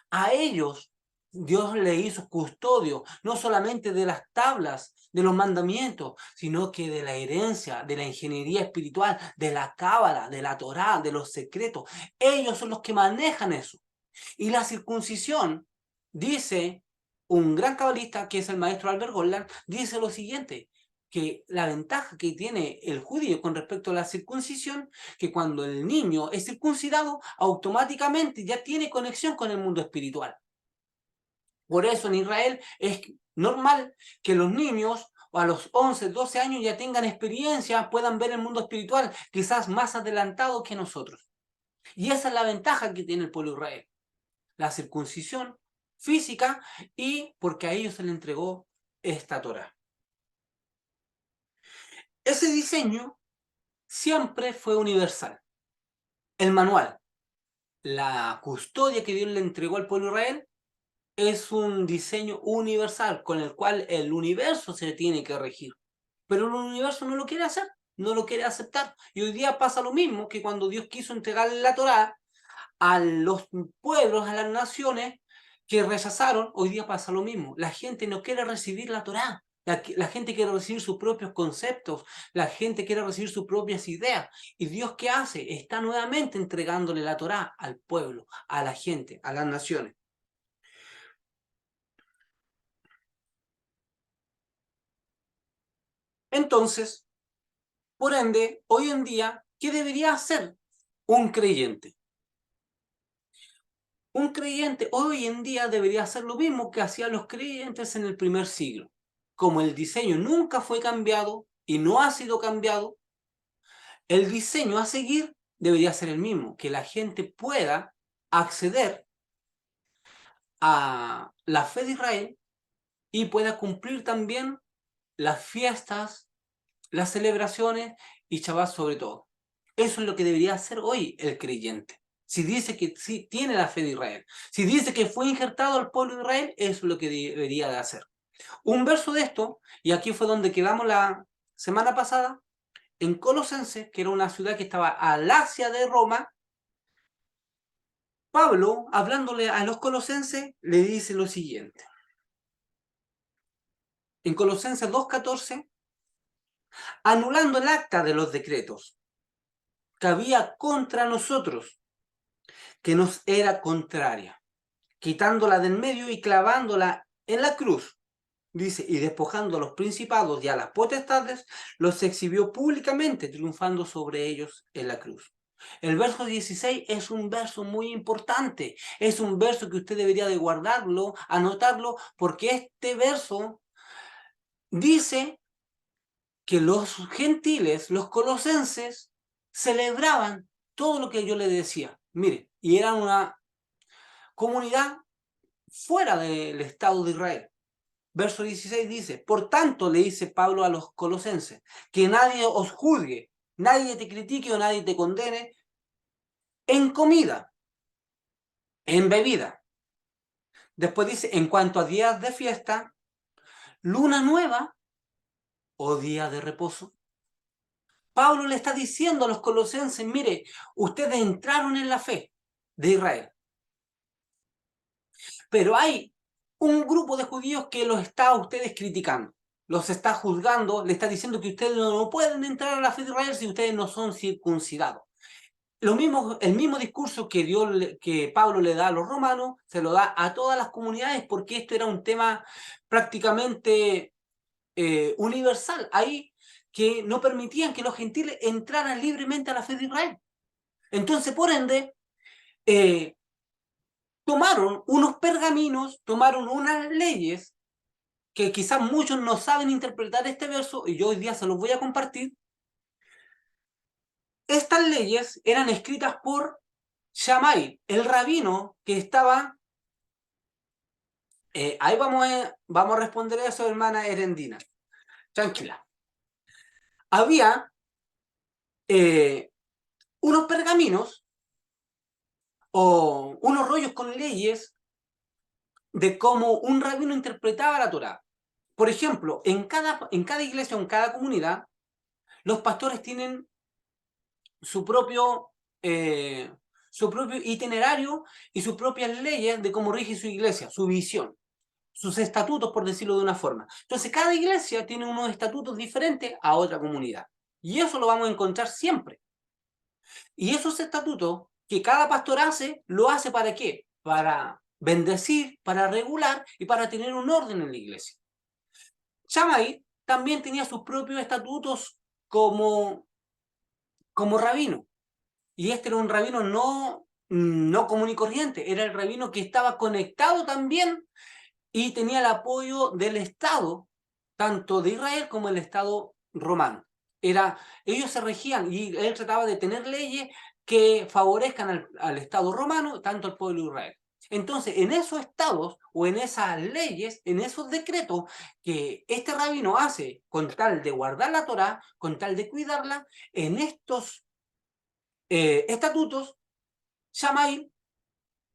A ellos Dios le hizo custodio, no solamente de las tablas, de los mandamientos, sino que de la herencia, de la ingeniería espiritual, de la cábala, de la Torá, de los secretos. Ellos son los que manejan eso. Y la circuncisión, dice un gran cabalista, que es el maestro Albert Goldman, dice lo siguiente, que la ventaja que tiene el judío con respecto a la circuncisión, que cuando el niño es circuncidado, automáticamente ya tiene conexión con el mundo espiritual. Por eso en Israel es normal que los niños o a los 11, 12 años ya tengan experiencia, puedan ver el mundo espiritual, quizás más adelantado que nosotros. Y esa es la ventaja que tiene el pueblo de Israel. La circuncisión física y porque a ellos se les entregó esta Torá. Ese diseño siempre fue universal. El manual, la custodia que Dios le entregó al pueblo de Israel, es un diseño universal con el cual el universo se tiene que regir. Pero el universo no lo quiere hacer, no lo quiere aceptar. Y hoy día pasa lo mismo que cuando Dios quiso entregarle la Torá a los pueblos, a las naciones que rechazaron, hoy día pasa lo mismo. La gente no quiere recibir la Torá. La gente quiere recibir sus propios conceptos, la gente quiere recibir sus propias ideas. ¿Y Dios qué hace? Está nuevamente entregándole la Torá al pueblo, a la gente, a las naciones. Entonces, por ende, hoy en día, ¿qué debería hacer un creyente? Un creyente hoy en día debería hacer lo mismo que hacían los creyentes en el primer siglo. Como el diseño nunca fue cambiado y no ha sido cambiado, el diseño a seguir debería ser el mismo, que la gente pueda acceder a la fe de Israel y pueda cumplir también las fiestas, las celebraciones y Shabbat sobre todo. Eso es lo que debería hacer hoy el creyente. Si dice que sí tiene la fe de Israel, si dice que fue injertado al pueblo de Israel, eso es lo que debería de hacer. Un verso de esto, y aquí fue donde quedamos la semana pasada, en Colosenses, que era una ciudad que estaba al Asia de Roma, Pablo, hablándole a los colosenses, le dice lo siguiente. En Colosenses 2:14, anulando el acta de los decretos que había contra nosotros, que nos era contraria, quitándola del medio y clavándola en la cruz. Dice, y despojando a los principados y a las potestades, los exhibió públicamente, triunfando sobre ellos en la cruz. El verso 16 es un verso muy importante, es un verso que usted debería de guardarlo, anotarlo, porque este verso dice que los gentiles, los colosenses, celebraban todo lo que yo le decía. Mire, y eran una comunidad fuera del Estado de Israel. Verso 16 dice, por tanto, le dice Pablo a los colosenses, que nadie os juzgue, nadie te critique o nadie te condene en comida, en bebida. Después dice, en cuanto a días de fiesta, luna nueva o día de reposo. Pablo le está diciendo a los colosenses, mire, ustedes entraron en la fe de Israel, pero hay un grupo de judíos que los está a ustedes criticando, los está juzgando, le está diciendo que ustedes no pueden entrar a la fe de Israel si ustedes no son circuncidados. Lo mismo, el mismo discurso que, que Pablo le da a los romanos, se lo da a todas las comunidades, porque esto era un tema prácticamente universal, ahí que no permitían que los gentiles entraran libremente a la fe de Israel. Entonces, por ende, tomaron unos pergaminos, tomaron unas leyes, que quizás muchos no saben interpretar este verso, y yo hoy día se los voy a compartir. Estas leyes eran escritas por Shammai, el rabino que estaba... ahí vamos a responder eso, hermana Erendina. Tranquila. Había eh, unos pergaminos o unos rollos con leyes de cómo un rabino interpretaba la Torá. Por ejemplo, en cada iglesia o en cada comunidad, los pastores tienen su propio, eh, su propio itinerario y sus propias leyes de cómo rige su iglesia, su visión, sus estatutos, por decirlo de una forma. Entonces, cada iglesia tiene unos estatutos diferentes a otra comunidad. Y eso lo vamos a encontrar siempre. Y esos estatutos que cada pastor hace, ¿lo hace para qué? Para bendecir, para regular y para tener un orden en la iglesia. Shammai también tenía sus propios estatutos como rabino. Y este era un rabino no común y corriente, era el rabino que estaba conectado también y tenía el apoyo del Estado, tanto de Israel como el Estado romano. Ellos se regían y él trataba de tener leyes que favorezcan al Estado romano, tanto al pueblo de Israel. Entonces, en esos estados o en esas leyes, en esos decretos que este rabino hace con tal de guardar la Torá, con tal de cuidarla, en estos estatutos, Shammai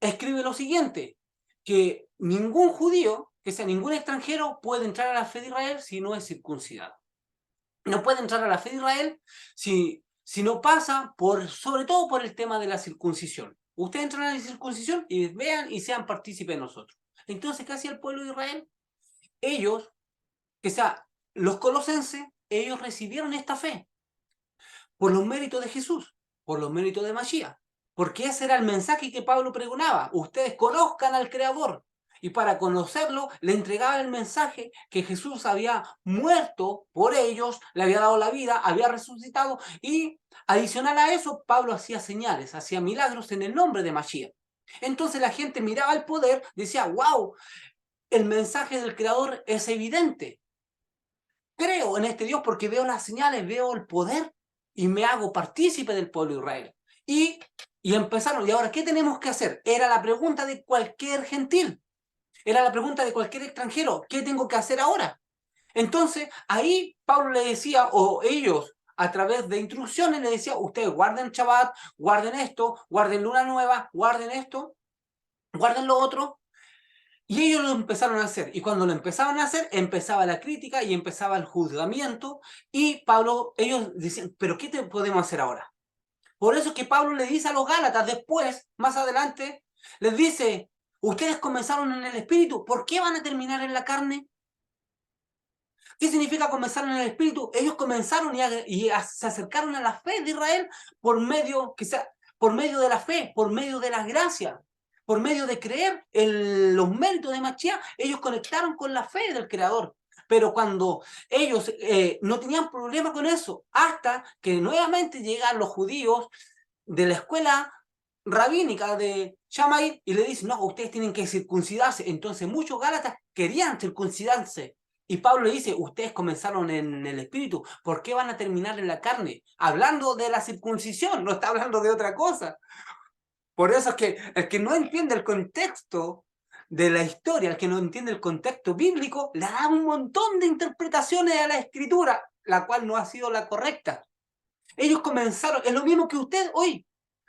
escribe lo siguiente, que ningún judío, que sea ningún extranjero, puede entrar a la fe de Israel si no es circuncidado. No puede entrar a la fe de Israel si no pasa sobre todo por el tema de la circuncisión. Ustedes entran a la circuncisión y vean y sean partícipes de nosotros. Entonces, ¿qué hacía el pueblo de Israel? Ellos, que sea, los colosenses, ellos recibieron esta fe por los méritos de Jesús, por los méritos de Mashiach. Porque ese era el mensaje que Pablo pregonaba. Ustedes conozcan al Creador. Y para conocerlo, le entregaba el mensaje que Jesús había muerto por ellos, le había dado la vida, había resucitado. Y adicional a eso, Pablo hacía señales, hacía milagros en el nombre de Mashiach. Entonces la gente miraba el poder, decía, wow, el mensaje del Creador es evidente. Creo en este Dios porque veo las señales, veo el poder y me hago partícipe del pueblo de Israel. Y empezaron, ¿y ahora qué tenemos que hacer? Era la pregunta de cualquier gentil, era la pregunta de cualquier extranjero, ¿qué tengo que hacer ahora? Entonces, ahí Pablo le decía, o ellos, a través de instrucciones, le decía, ustedes guarden Shabbat, guarden esto, guarden luna nueva, guarden esto, guarden lo otro, y ellos lo empezaron a hacer. Y cuando lo empezaban a hacer, empezaba la crítica y empezaba el juzgamiento. Y Pablo, ellos decían, ¿pero qué podemos hacer ahora? Por eso es que Pablo le dice a los Gálatas después, más adelante, les dice, ustedes comenzaron en el espíritu, ¿por qué van a terminar en la carne? ¿Qué significa comenzar en el espíritu? Ellos comenzaron se acercaron a la fe de Israel por medio de la fe, por medio de la gracia, por medio de creer en los méritos de Mashiach. Ellos conectaron con la fe del Creador. Pero cuando ellos no tenían problema con eso, hasta que nuevamente llegan los judíos de la escuela rabínica de Shammai y le dicen, no, ustedes tienen que circuncidarse. Entonces muchos gálatas querían circuncidarse. Y Pablo le dice, ustedes comenzaron en el espíritu, ¿por qué van a terminar en la carne? Hablando de la circuncisión, no está hablando de otra cosa. Por eso es que el que no entiende el contexto de la historia, el que no entiende el contexto bíblico, le da un montón de interpretaciones a la escritura, la cual no ha sido la correcta. Ellos comenzaron, es lo mismo que usted hoy.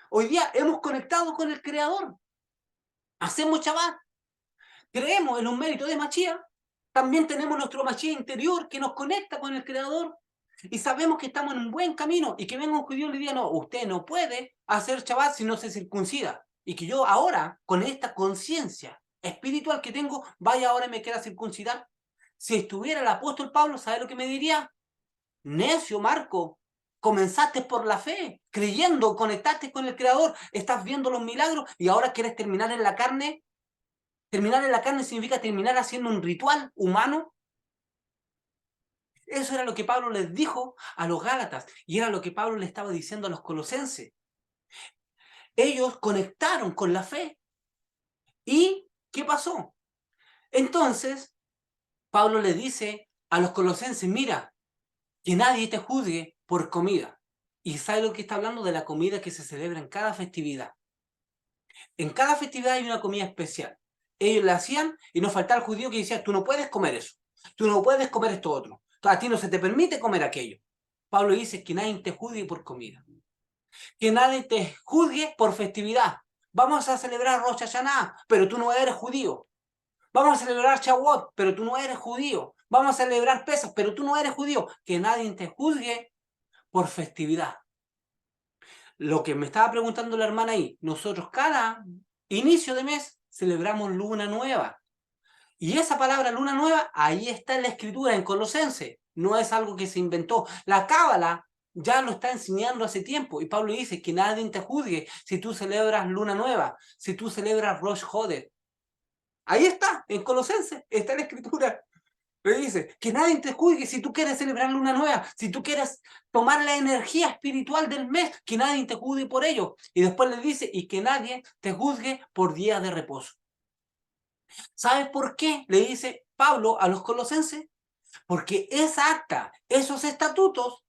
Hoy día hemos conectado con el Creador. Hacemos Shabbat. Creemos en un mérito de Mashiach. También tenemos nuestro Mashiach interior que nos conecta con el Creador. Y sabemos que estamos en un buen camino. Y que venga un judío y le diga, no, usted no puede hacer Shabbat si no se circuncida. Y que yo ahora, con esta conciencia espiritual que tengo, vaya ahora y me quiera circuncidar. Si estuviera el apóstol Pablo, ¿sabe lo que me diría? Necio, Marco, comenzaste por la fe, creyendo, conectaste con el Creador, estás viendo los milagros y ahora quieres terminar en la carne. Terminar en la carne significa terminar haciendo un ritual humano. Eso era lo que Pablo les dijo a los Gálatas y era lo que Pablo le estaba diciendo a los colosenses. Ellos conectaron con la fe. ¿Y qué pasó? Entonces, Pablo le dice a los colosenses, mira, que nadie te juzgue por comida. Y sabe lo que está hablando de la comida que se celebra en cada festividad. En cada festividad hay una comida especial. Ellos la hacían y no faltaba el judío que decía, tú no puedes comer eso, tú no puedes comer esto otro, a ti no se te permite comer aquello. Pablo dice que nadie te juzgue por comida, que nadie te juzgue por festividad. Vamos a celebrar Rosh Hashanah, pero tú no eres judío. Vamos a celebrar Shavuot, pero tú no eres judío. Vamos a celebrar Pesach, pero tú no eres judío. Que nadie te juzgue por festividad. Lo que me estaba preguntando la hermana ahí, nosotros cada inicio de mes celebramos luna nueva. Y esa palabra luna nueva, ahí está en la escritura, en Colosense. No es algo que se inventó. La Cábala ya lo está enseñando hace tiempo. Y Pablo dice que nadie te juzgue si tú celebras luna nueva, si tú celebras Rosh Hodesh. Ahí está, en Colosense, está en la escritura. Le dice, que nadie te juzgue si tú quieres celebrar luna nueva, si tú quieres tomar la energía espiritual del mes, que nadie te juzgue por ello. Y después le dice, y que nadie te juzgue por días de reposo. ¿Sabes por qué? Le dice Pablo a los colosenses. Porque esa acta, esos estatutos,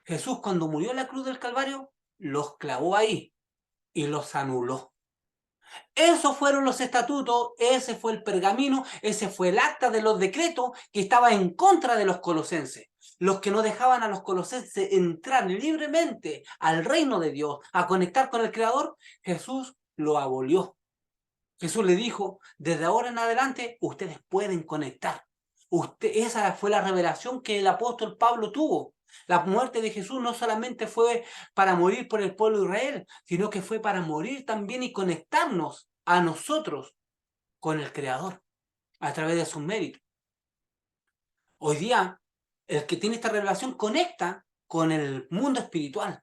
Jesús cuando murió en la cruz del Calvario, los clavó ahí y los anuló. Esos fueron los estatutos, ese fue el pergamino, ese fue el acta de los decretos que estaba en contra de los colosenses. Los que no dejaban a los colosenses entrar libremente al reino de Dios, a conectar con el Creador, Jesús lo abolió. Jesús le dijo, desde ahora en adelante ustedes pueden conectar. Esa fue la revelación que el apóstol Pablo tuvo. La muerte de Jesús no solamente fue para morir por el pueblo de Israel, sino que fue para morir también y conectarnos a nosotros con el Creador a través de sus méritos. Hoy día, el que tiene esta revelación conecta con el mundo espiritual.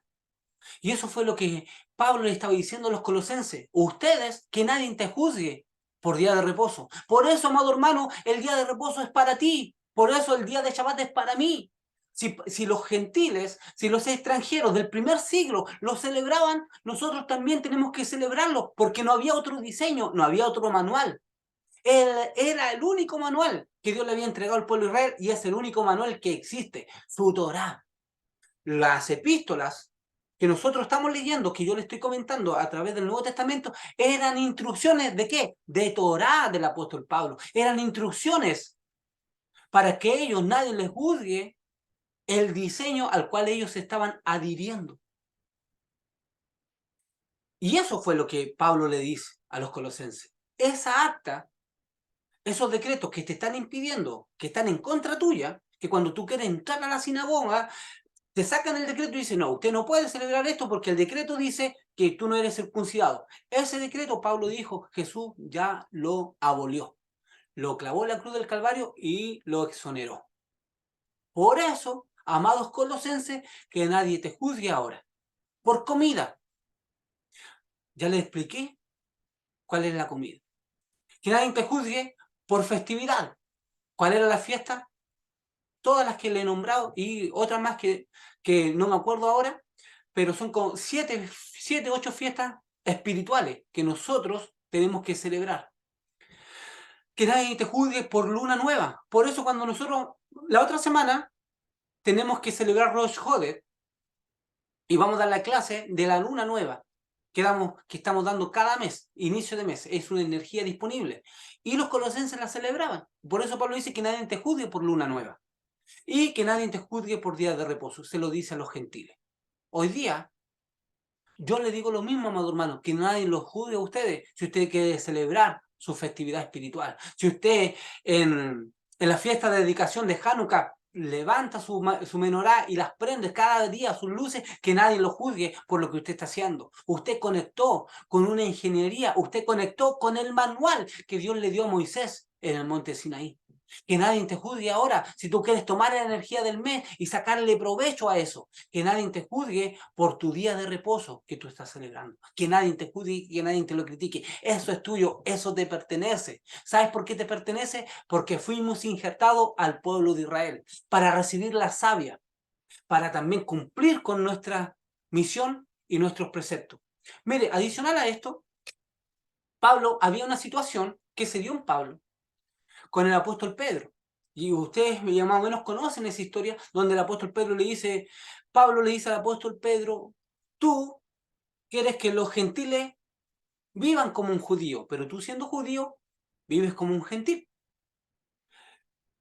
Y eso fue lo que Pablo le estaba diciendo a los colosenses. Ustedes, que nadie te juzgue por día de reposo. Por eso, amado hermano, el día de reposo es para ti. Por eso el día de Shabbat es para mí. Si los gentiles, si los extranjeros del primer siglo lo celebraban, nosotros también tenemos que celebrarlo, porque no había otro diseño, no había otro manual. Él era el único manual que Dios le había entregado al pueblo de Israel y es el único manual que existe, su Torá. Las epístolas que nosotros estamos leyendo, que yo le estoy comentando a través del Nuevo Testamento, eran instrucciones ¿de qué? De Torá del apóstol Pablo. Eran instrucciones para que ellos, nadie les juzgue el diseño al cual ellos se estaban adhiriendo. Y eso fue lo que Pablo le dice a los colosenses. Esa acta, esos decretos que te están impidiendo, que están en contra tuya, que cuando tú quieres entrar a la sinagoga, te sacan el decreto y dicen, no, usted no puede celebrar esto porque el decreto dice que tú no eres circuncidado. Ese decreto, Pablo dijo, Jesús ya lo abolió. Lo clavó en la cruz del Calvario y lo exoneró. Por eso, amados colosenses, que nadie te juzgue ahora. Por comida. Ya les expliqué cuál es la comida. Que nadie te juzgue por festividad. ¿Cuál era la fiesta? Todas las que le he nombrado y otras más que no me acuerdo ahora, pero son como 7, 8 fiestas espirituales que nosotros tenemos que celebrar. Que nadie te juzgue por luna nueva. Por eso cuando nosotros, la otra semana, tenemos que celebrar Rosh Hodeh y vamos a dar la clase de la luna nueva que estamos dando cada mes, inicio de mes. Es una energía disponible. Y los colosenses la celebraban. Por eso Pablo dice que nadie te juzgue por luna nueva. Y que nadie te juzgue por día de reposo. Se lo dice a los gentiles. Hoy día, yo le digo lo mismo, amado hermano, que nadie los juzgue a ustedes si usted quiere celebrar su festividad espiritual. Si usted en la fiesta de dedicación de Hanukkah levanta su menorá y las prende cada día sus luces, que nadie lo juzgue por lo que usted está haciendo. Usted conectó con una ingeniería, usted conectó con el manual que Dios le dio a Moisés en el monte Sinaí. Que nadie te juzgue ahora si tú quieres tomar la energía del mes y sacarle provecho a eso. Que nadie te juzgue por tu día de reposo que tú estás celebrando. Que nadie te juzgue, que nadie te lo critique. Eso es tuyo, eso te pertenece. ¿Sabes por qué te pertenece? Porque fuimos injertados al pueblo de Israel para recibir la savia, para también cumplir con nuestra misión y nuestros preceptos. Mire, adicional a esto, Pablo, había una situación que se dio en Pablo con el apóstol Pedro. Y ustedes más o menos conocen esa historia donde el apóstol Pedro le dice, Pablo le dice al apóstol Pedro, tú quieres que los gentiles vivan como un judío, pero tú siendo judío, vives como un gentil.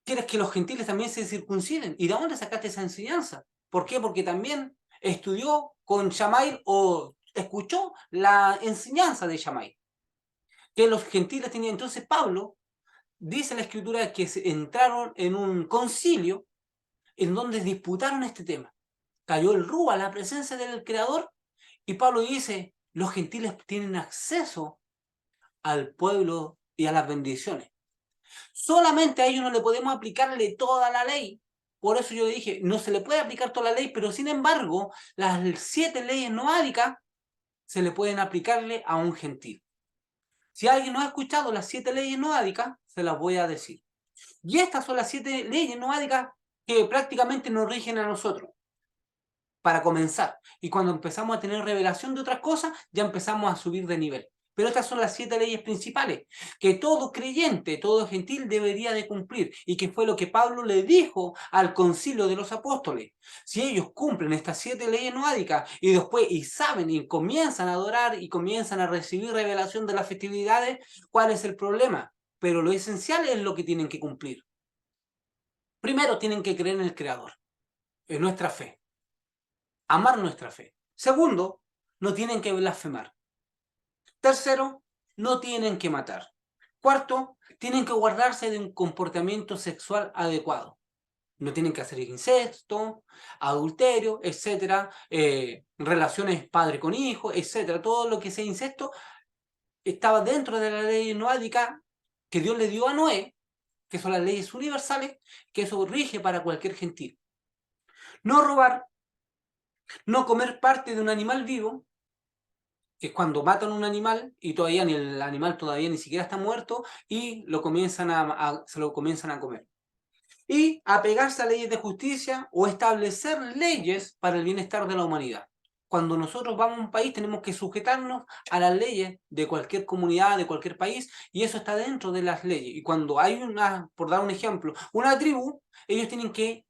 Quieres que los gentiles también se circunciden. ¿Y de dónde sacaste esa enseñanza? ¿Por qué? Porque también estudió con Shammai o escuchó la enseñanza de Shammai, que los gentiles tenían. Entonces Pablo dice la escritura que entraron en un concilio en donde disputaron este tema. Cayó el Rúa a la presencia del Creador y Pablo dice, los gentiles tienen acceso al pueblo y a las bendiciones. Solamente a ellos no le podemos aplicarle toda la ley. Por eso yo dije, no se le puede aplicar toda la ley, pero sin embargo, las 7 leyes noádicas se le pueden aplicarle a un gentil. Si alguien no ha escuchado las 7 leyes noádicas, se las voy a decir. Y estas son las 7 leyes noádicas que prácticamente nos rigen a nosotros, para comenzar. Y cuando empezamos a tener revelación de otras cosas, ya empezamos a subir de nivel. Pero estas son las 7 leyes principales que todo creyente, todo gentil debería de cumplir, y que fue lo que Pablo le dijo al concilio de los apóstoles. Si ellos cumplen estas 7 leyes noádicas y después saben y comienzan a adorar y comienzan a recibir revelación de las festividades, ¿cuál es el problema? Pero lo esencial es lo que tienen que cumplir. Primero, tienen que creer en el Creador, en nuestra fe, amar nuestra fe. Segundo, no tienen que blasfemar. Tercero, no tienen que matar. Cuarto, tienen que guardarse de un comportamiento sexual adecuado. No tienen que hacer incesto, adulterio, etcétera, relaciones padre con hijo, etcétera. Todo lo que sea incesto estaba dentro de la ley noádica que Dios le dio a Noé, que son las leyes universales, que eso rige para cualquier gentil. No robar, no comer parte de un animal vivo, que es cuando matan un animal y todavía ni el animal todavía ni siquiera está muerto y se lo comienzan a comer. Y apegarse a leyes de justicia o establecer leyes para el bienestar de la humanidad. Cuando nosotros vamos a un país tenemos que sujetarnos a las leyes de cualquier comunidad, de cualquier país, y eso está dentro de las leyes. Y cuando hay por dar un ejemplo, una tribu, ellos tienen que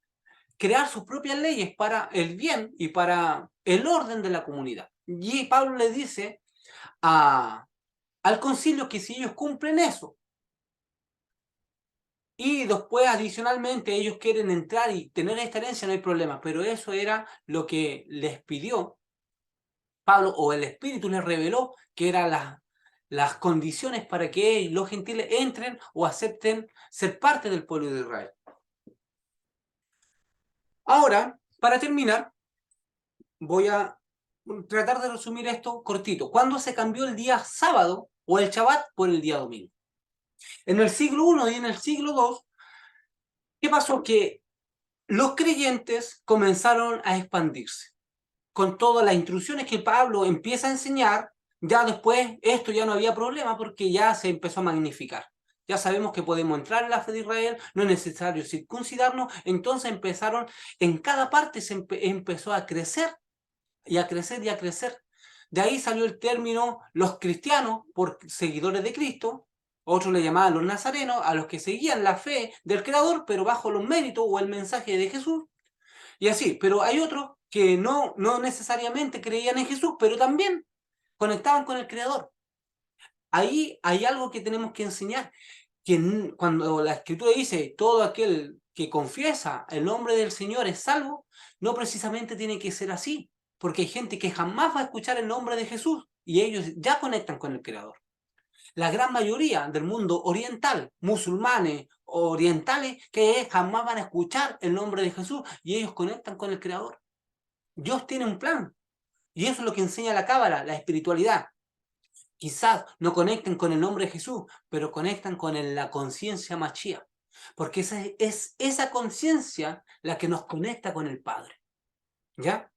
crear sus propias leyes para el bien y para el orden de la comunidad. Y Pablo le dice al concilio que si ellos cumplen eso, y después adicionalmente ellos quieren entrar y tener esta herencia, no hay problema, pero eso era lo que les pidió Pablo, o el Espíritu les reveló que eran las condiciones para que los gentiles entren o acepten ser parte del pueblo de Israel. Ahora, para terminar, voy a tratar de resumir esto cortito. ¿Cuándo se cambió el día sábado o el Shabbat por el día domingo? En el siglo I y en el siglo II, ¿qué pasó? Que los creyentes comenzaron a expandirse. Con todas las instrucciones que Pablo empieza a enseñar, ya después esto ya no había problema porque ya se empezó a magnificar. Ya sabemos que podemos entrar en la fe de Israel, no es necesario circuncidarnos, entonces empezaron, en cada parte empezó a crecer y a crecer y a crecer. De ahí salió el término los cristianos, por seguidores de Cristo, otros le llamaban los nazarenos, a los que seguían la fe del Creador, pero bajo los méritos o el mensaje de Jesús, y así. Pero hay otros que no necesariamente creían en Jesús, pero también conectaban con el Creador. Ahí hay algo que tenemos que enseñar, que cuando la Escritura dice todo aquel que confiesa el nombre del Señor es salvo, no precisamente tiene que ser así, porque hay gente que jamás va a escuchar el nombre de Jesús y ellos ya conectan con el Creador. La gran mayoría del mundo oriental, musulmanes orientales, que jamás van a escuchar el nombre de Jesús y ellos conectan con el Creador. Dios tiene un plan y eso es lo que enseña la Cábala, la espiritualidad. Quizás no conecten con el nombre de Jesús, pero conectan con la conciencia machía, porque es esa conciencia la que nos conecta con el Padre, ¿ya?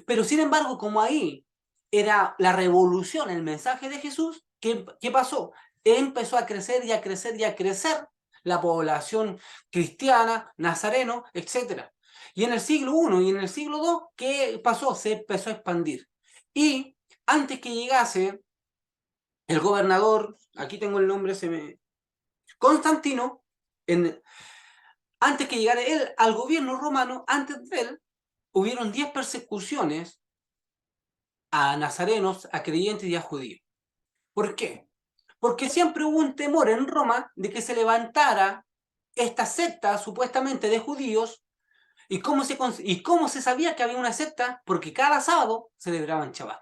Pero sin embargo, como ahí era la revolución, el mensaje de Jesús, ¿qué pasó? Empezó a crecer y a crecer y a crecer la población cristiana, nazareno, etc. Y en el siglo I y en el siglo II, ¿qué pasó? Se empezó a expandir. Y antes que llegase el gobernador, aquí tengo el nombre, Constantino, antes que llegara él al gobierno romano, antes de él, hubieron 10 persecuciones a nazarenos, a creyentes y a judíos. ¿Por qué? Porque siempre hubo un temor en Roma de que se levantara esta secta supuestamente de judíos. ¿Y cómo se sabía que había una secta? Porque cada sábado celebraban Shabbat.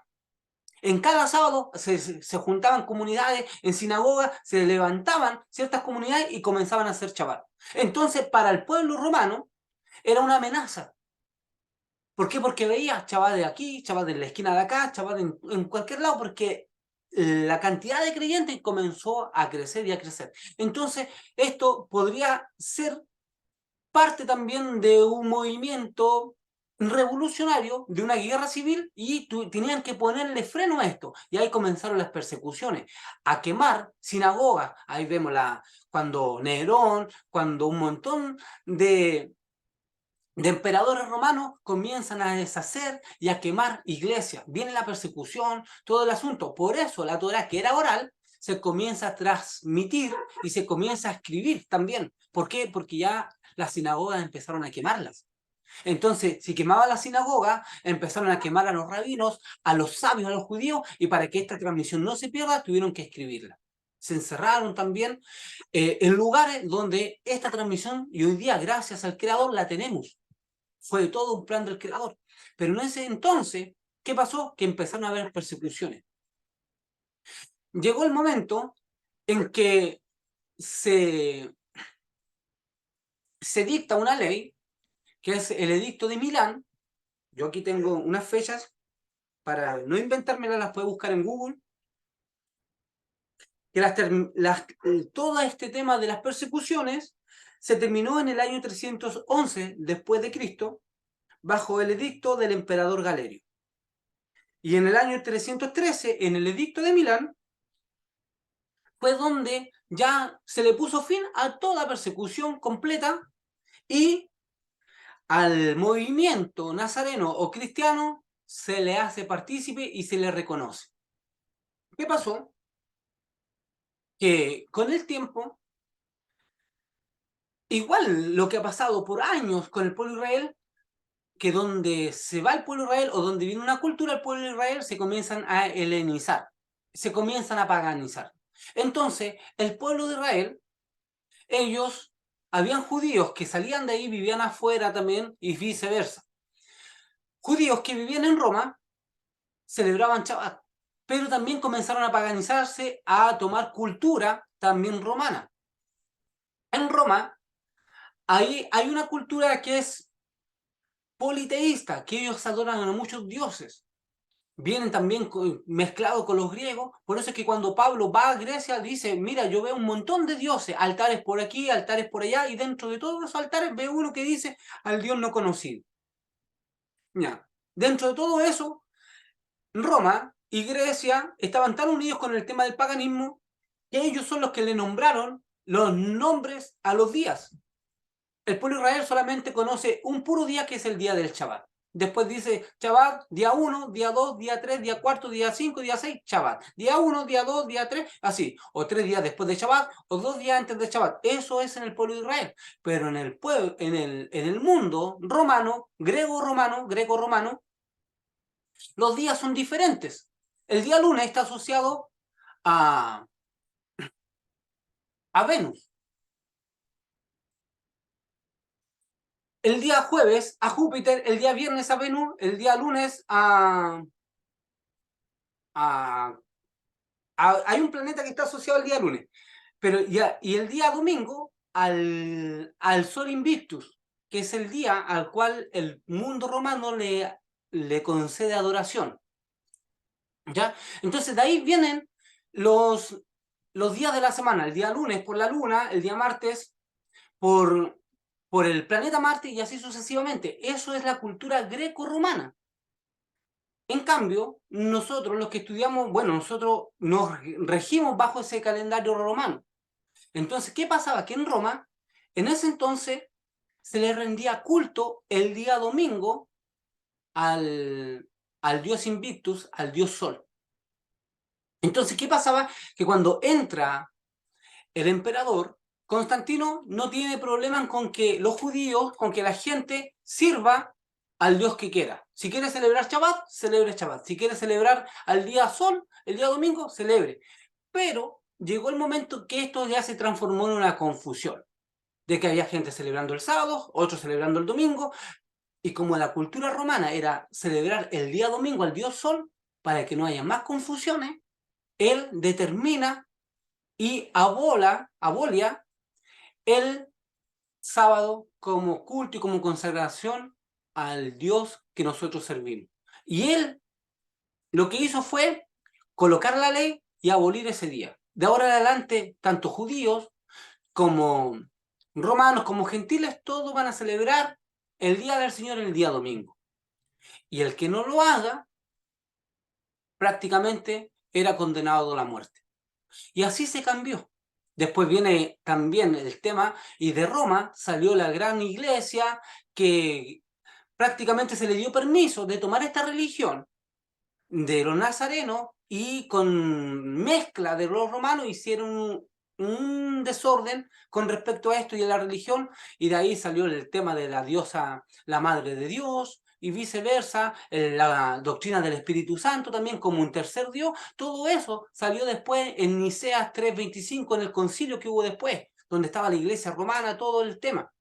En cada sábado se juntaban comunidades en sinagoga, se levantaban ciertas comunidades y comenzaban a hacer Shabbat. Entonces, para el pueblo romano era una amenaza. ¿Por qué? Porque veía Shabbat de aquí, Shabbat de la esquina de acá, Shabbat en cualquier lado, porque la cantidad de creyentes comenzó a crecer y a crecer. Entonces, esto podría ser parte también de un movimiento revolucionario, de una guerra civil, y tenían que ponerle freno a esto. Y ahí comenzaron las persecuciones, a quemar sinagogas. Ahí vemos cuando Nerón, cuando un montón de emperadores romanos comienzan a deshacer y a quemar iglesias. Viene la persecución, todo el asunto. Por eso la Torá, que era oral, se comienza a transmitir y se comienza a escribir también. ¿Por qué? Porque ya las sinagogas empezaron a quemarlas. Entonces, si quemaba la sinagoga, empezaron a quemar a los rabinos, a los sabios, a los judíos, y para que esta transmisión no se pierda, tuvieron que escribirla. Se encerraron también en lugares donde esta transmisión, y hoy día, gracias al Creador, la tenemos. Fue todo un plan del Creador. Pero en ese entonces, ¿qué pasó? Que empezaron a haber persecuciones. Llegó el momento en que se, se dicta una ley, que es el Edicto de Milán. Yo aquí tengo unas fechas, para no inventármelas, las puedo buscar en Google, que todo este tema de las persecuciones se terminó en el año 311 después de Cristo, bajo el edicto del emperador Galerio. Y en el año 313, en el edicto de Milán, fue donde ya se le puso fin a toda persecución completa y al movimiento nazareno o cristiano se le hace partícipe y se le reconoce. ¿Qué pasó? Que con el tiempo, igual lo que ha pasado por años con el pueblo de Israel, que donde se va el pueblo de Israel o donde viene una cultura, el pueblo de Israel se comienzan a helenizar, se comienzan a paganizar. Entonces, el pueblo de Israel, ellos, habían judíos que salían de ahí, vivían afuera también y viceversa. Judíos que vivían en Roma celebraban Shabbat, pero también comenzaron a paganizarse, a tomar cultura también romana. En Roma, ahí hay una cultura que es politeísta, que ellos adoran a muchos dioses. Vienen también mezclados con los griegos, por eso es que cuando Pablo va a Grecia dice, mira, yo veo un montón de dioses, altares por aquí, altares por allá, y dentro de todos los altares veo uno que dice al Dios no conocido. Ya. Dentro de todo eso, Roma y Grecia estaban tan unidos con el tema del paganismo que ellos son los que le nombraron los nombres a los días. El pueblo de Israel solamente conoce un puro día, que es el día del Shabbat. Después dice Shabbat, día 1, día 2, día 3, día 4, día 5, día 6, Shabbat. Día 1, día 2, día 3, así. O 3 días después de Shabbat, o 2 días antes de Shabbat. Eso es en el pueblo de Israel. Pero en el, pueblo, en el mundo romano, greco-romano, los días son diferentes. El día lunes está asociado a, a Venus. El día jueves a Júpiter, el día viernes a Venus, el día lunes hay un planeta que está asociado al día lunes, pero ya, y el día domingo al Sol Invictus, que es el día al cual el mundo romano le concede adoración. ¿Ya? Entonces de ahí vienen los días de la semana, el día lunes por la luna, el día martes por el planeta Marte y así sucesivamente. Eso es la cultura greco-romana. En cambio, nosotros los que estudiamos, bueno, nosotros nos regimos bajo ese calendario romano. Entonces, ¿qué pasaba? Que en Roma, en ese entonces, se le rendía culto el día domingo al dios Invictus, al dios Sol. Entonces, ¿qué pasaba? Que cuando entra el emperador, Constantino no tiene problema con que los judíos, con que la gente sirva al Dios que quiera. Si quiere celebrar Shabbat, celebre Shabbat. Si quiere celebrar al día Sol, el día domingo, celebre. Pero llegó el momento que esto ya se transformó en una confusión, de que había gente celebrando el sábado, otros celebrando el domingo, y como la cultura romana era celebrar el día domingo al Dios Sol, para que no haya más confusiones, él determina y abolia el sábado como culto y como consagración al Dios que nosotros servimos. Y él lo que hizo fue colocar la ley y abolir ese día. De ahora en adelante, tanto judíos como romanos, como gentiles, todos van a celebrar el día del Señor el día domingo. Y el que no lo haga, prácticamente era condenado a la muerte. Y así se cambió. Después viene también el tema, y de Roma salió la gran iglesia que prácticamente se le dio permiso de tomar esta religión de los nazarenos y con mezcla de los romanos hicieron un desorden con respecto a esto y a la religión, y de ahí salió el tema de la diosa, la madre de Dios, y viceversa, la doctrina del Espíritu Santo también como un tercer Dios. Todo eso salió después en Niceas 3:25, en el concilio que hubo después, donde estaba la iglesia romana, todo el tema.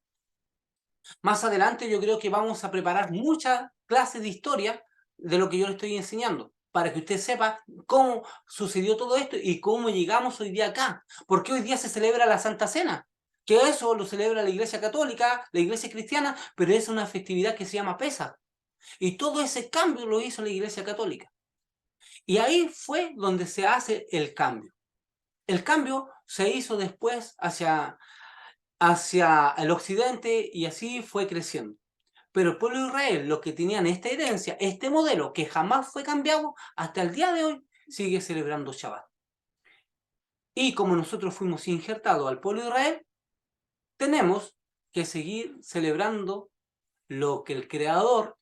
Más adelante yo creo que vamos a preparar muchas clases de historia de lo que yo le estoy enseñando, para que usted sepa cómo sucedió todo esto y cómo llegamos hoy día acá. Porque hoy día se celebra la Santa Cena, que eso lo celebra la Iglesia Católica, la Iglesia Cristiana, pero es una festividad que se llama Pesaj. Y todo ese cambio lo hizo la Iglesia Católica. Y ahí fue donde se hace el cambio. El cambio se hizo después hacia el occidente y así fue creciendo. Pero el pueblo de Israel, los que tenían esta herencia, este modelo que jamás fue cambiado, hasta el día de hoy sigue celebrando Shabbat. Y como nosotros fuimos injertados al pueblo de Israel, tenemos que seguir celebrando lo que el Creador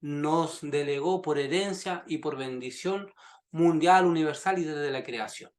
nos delegó por herencia y por bendición mundial, universal y desde la creación.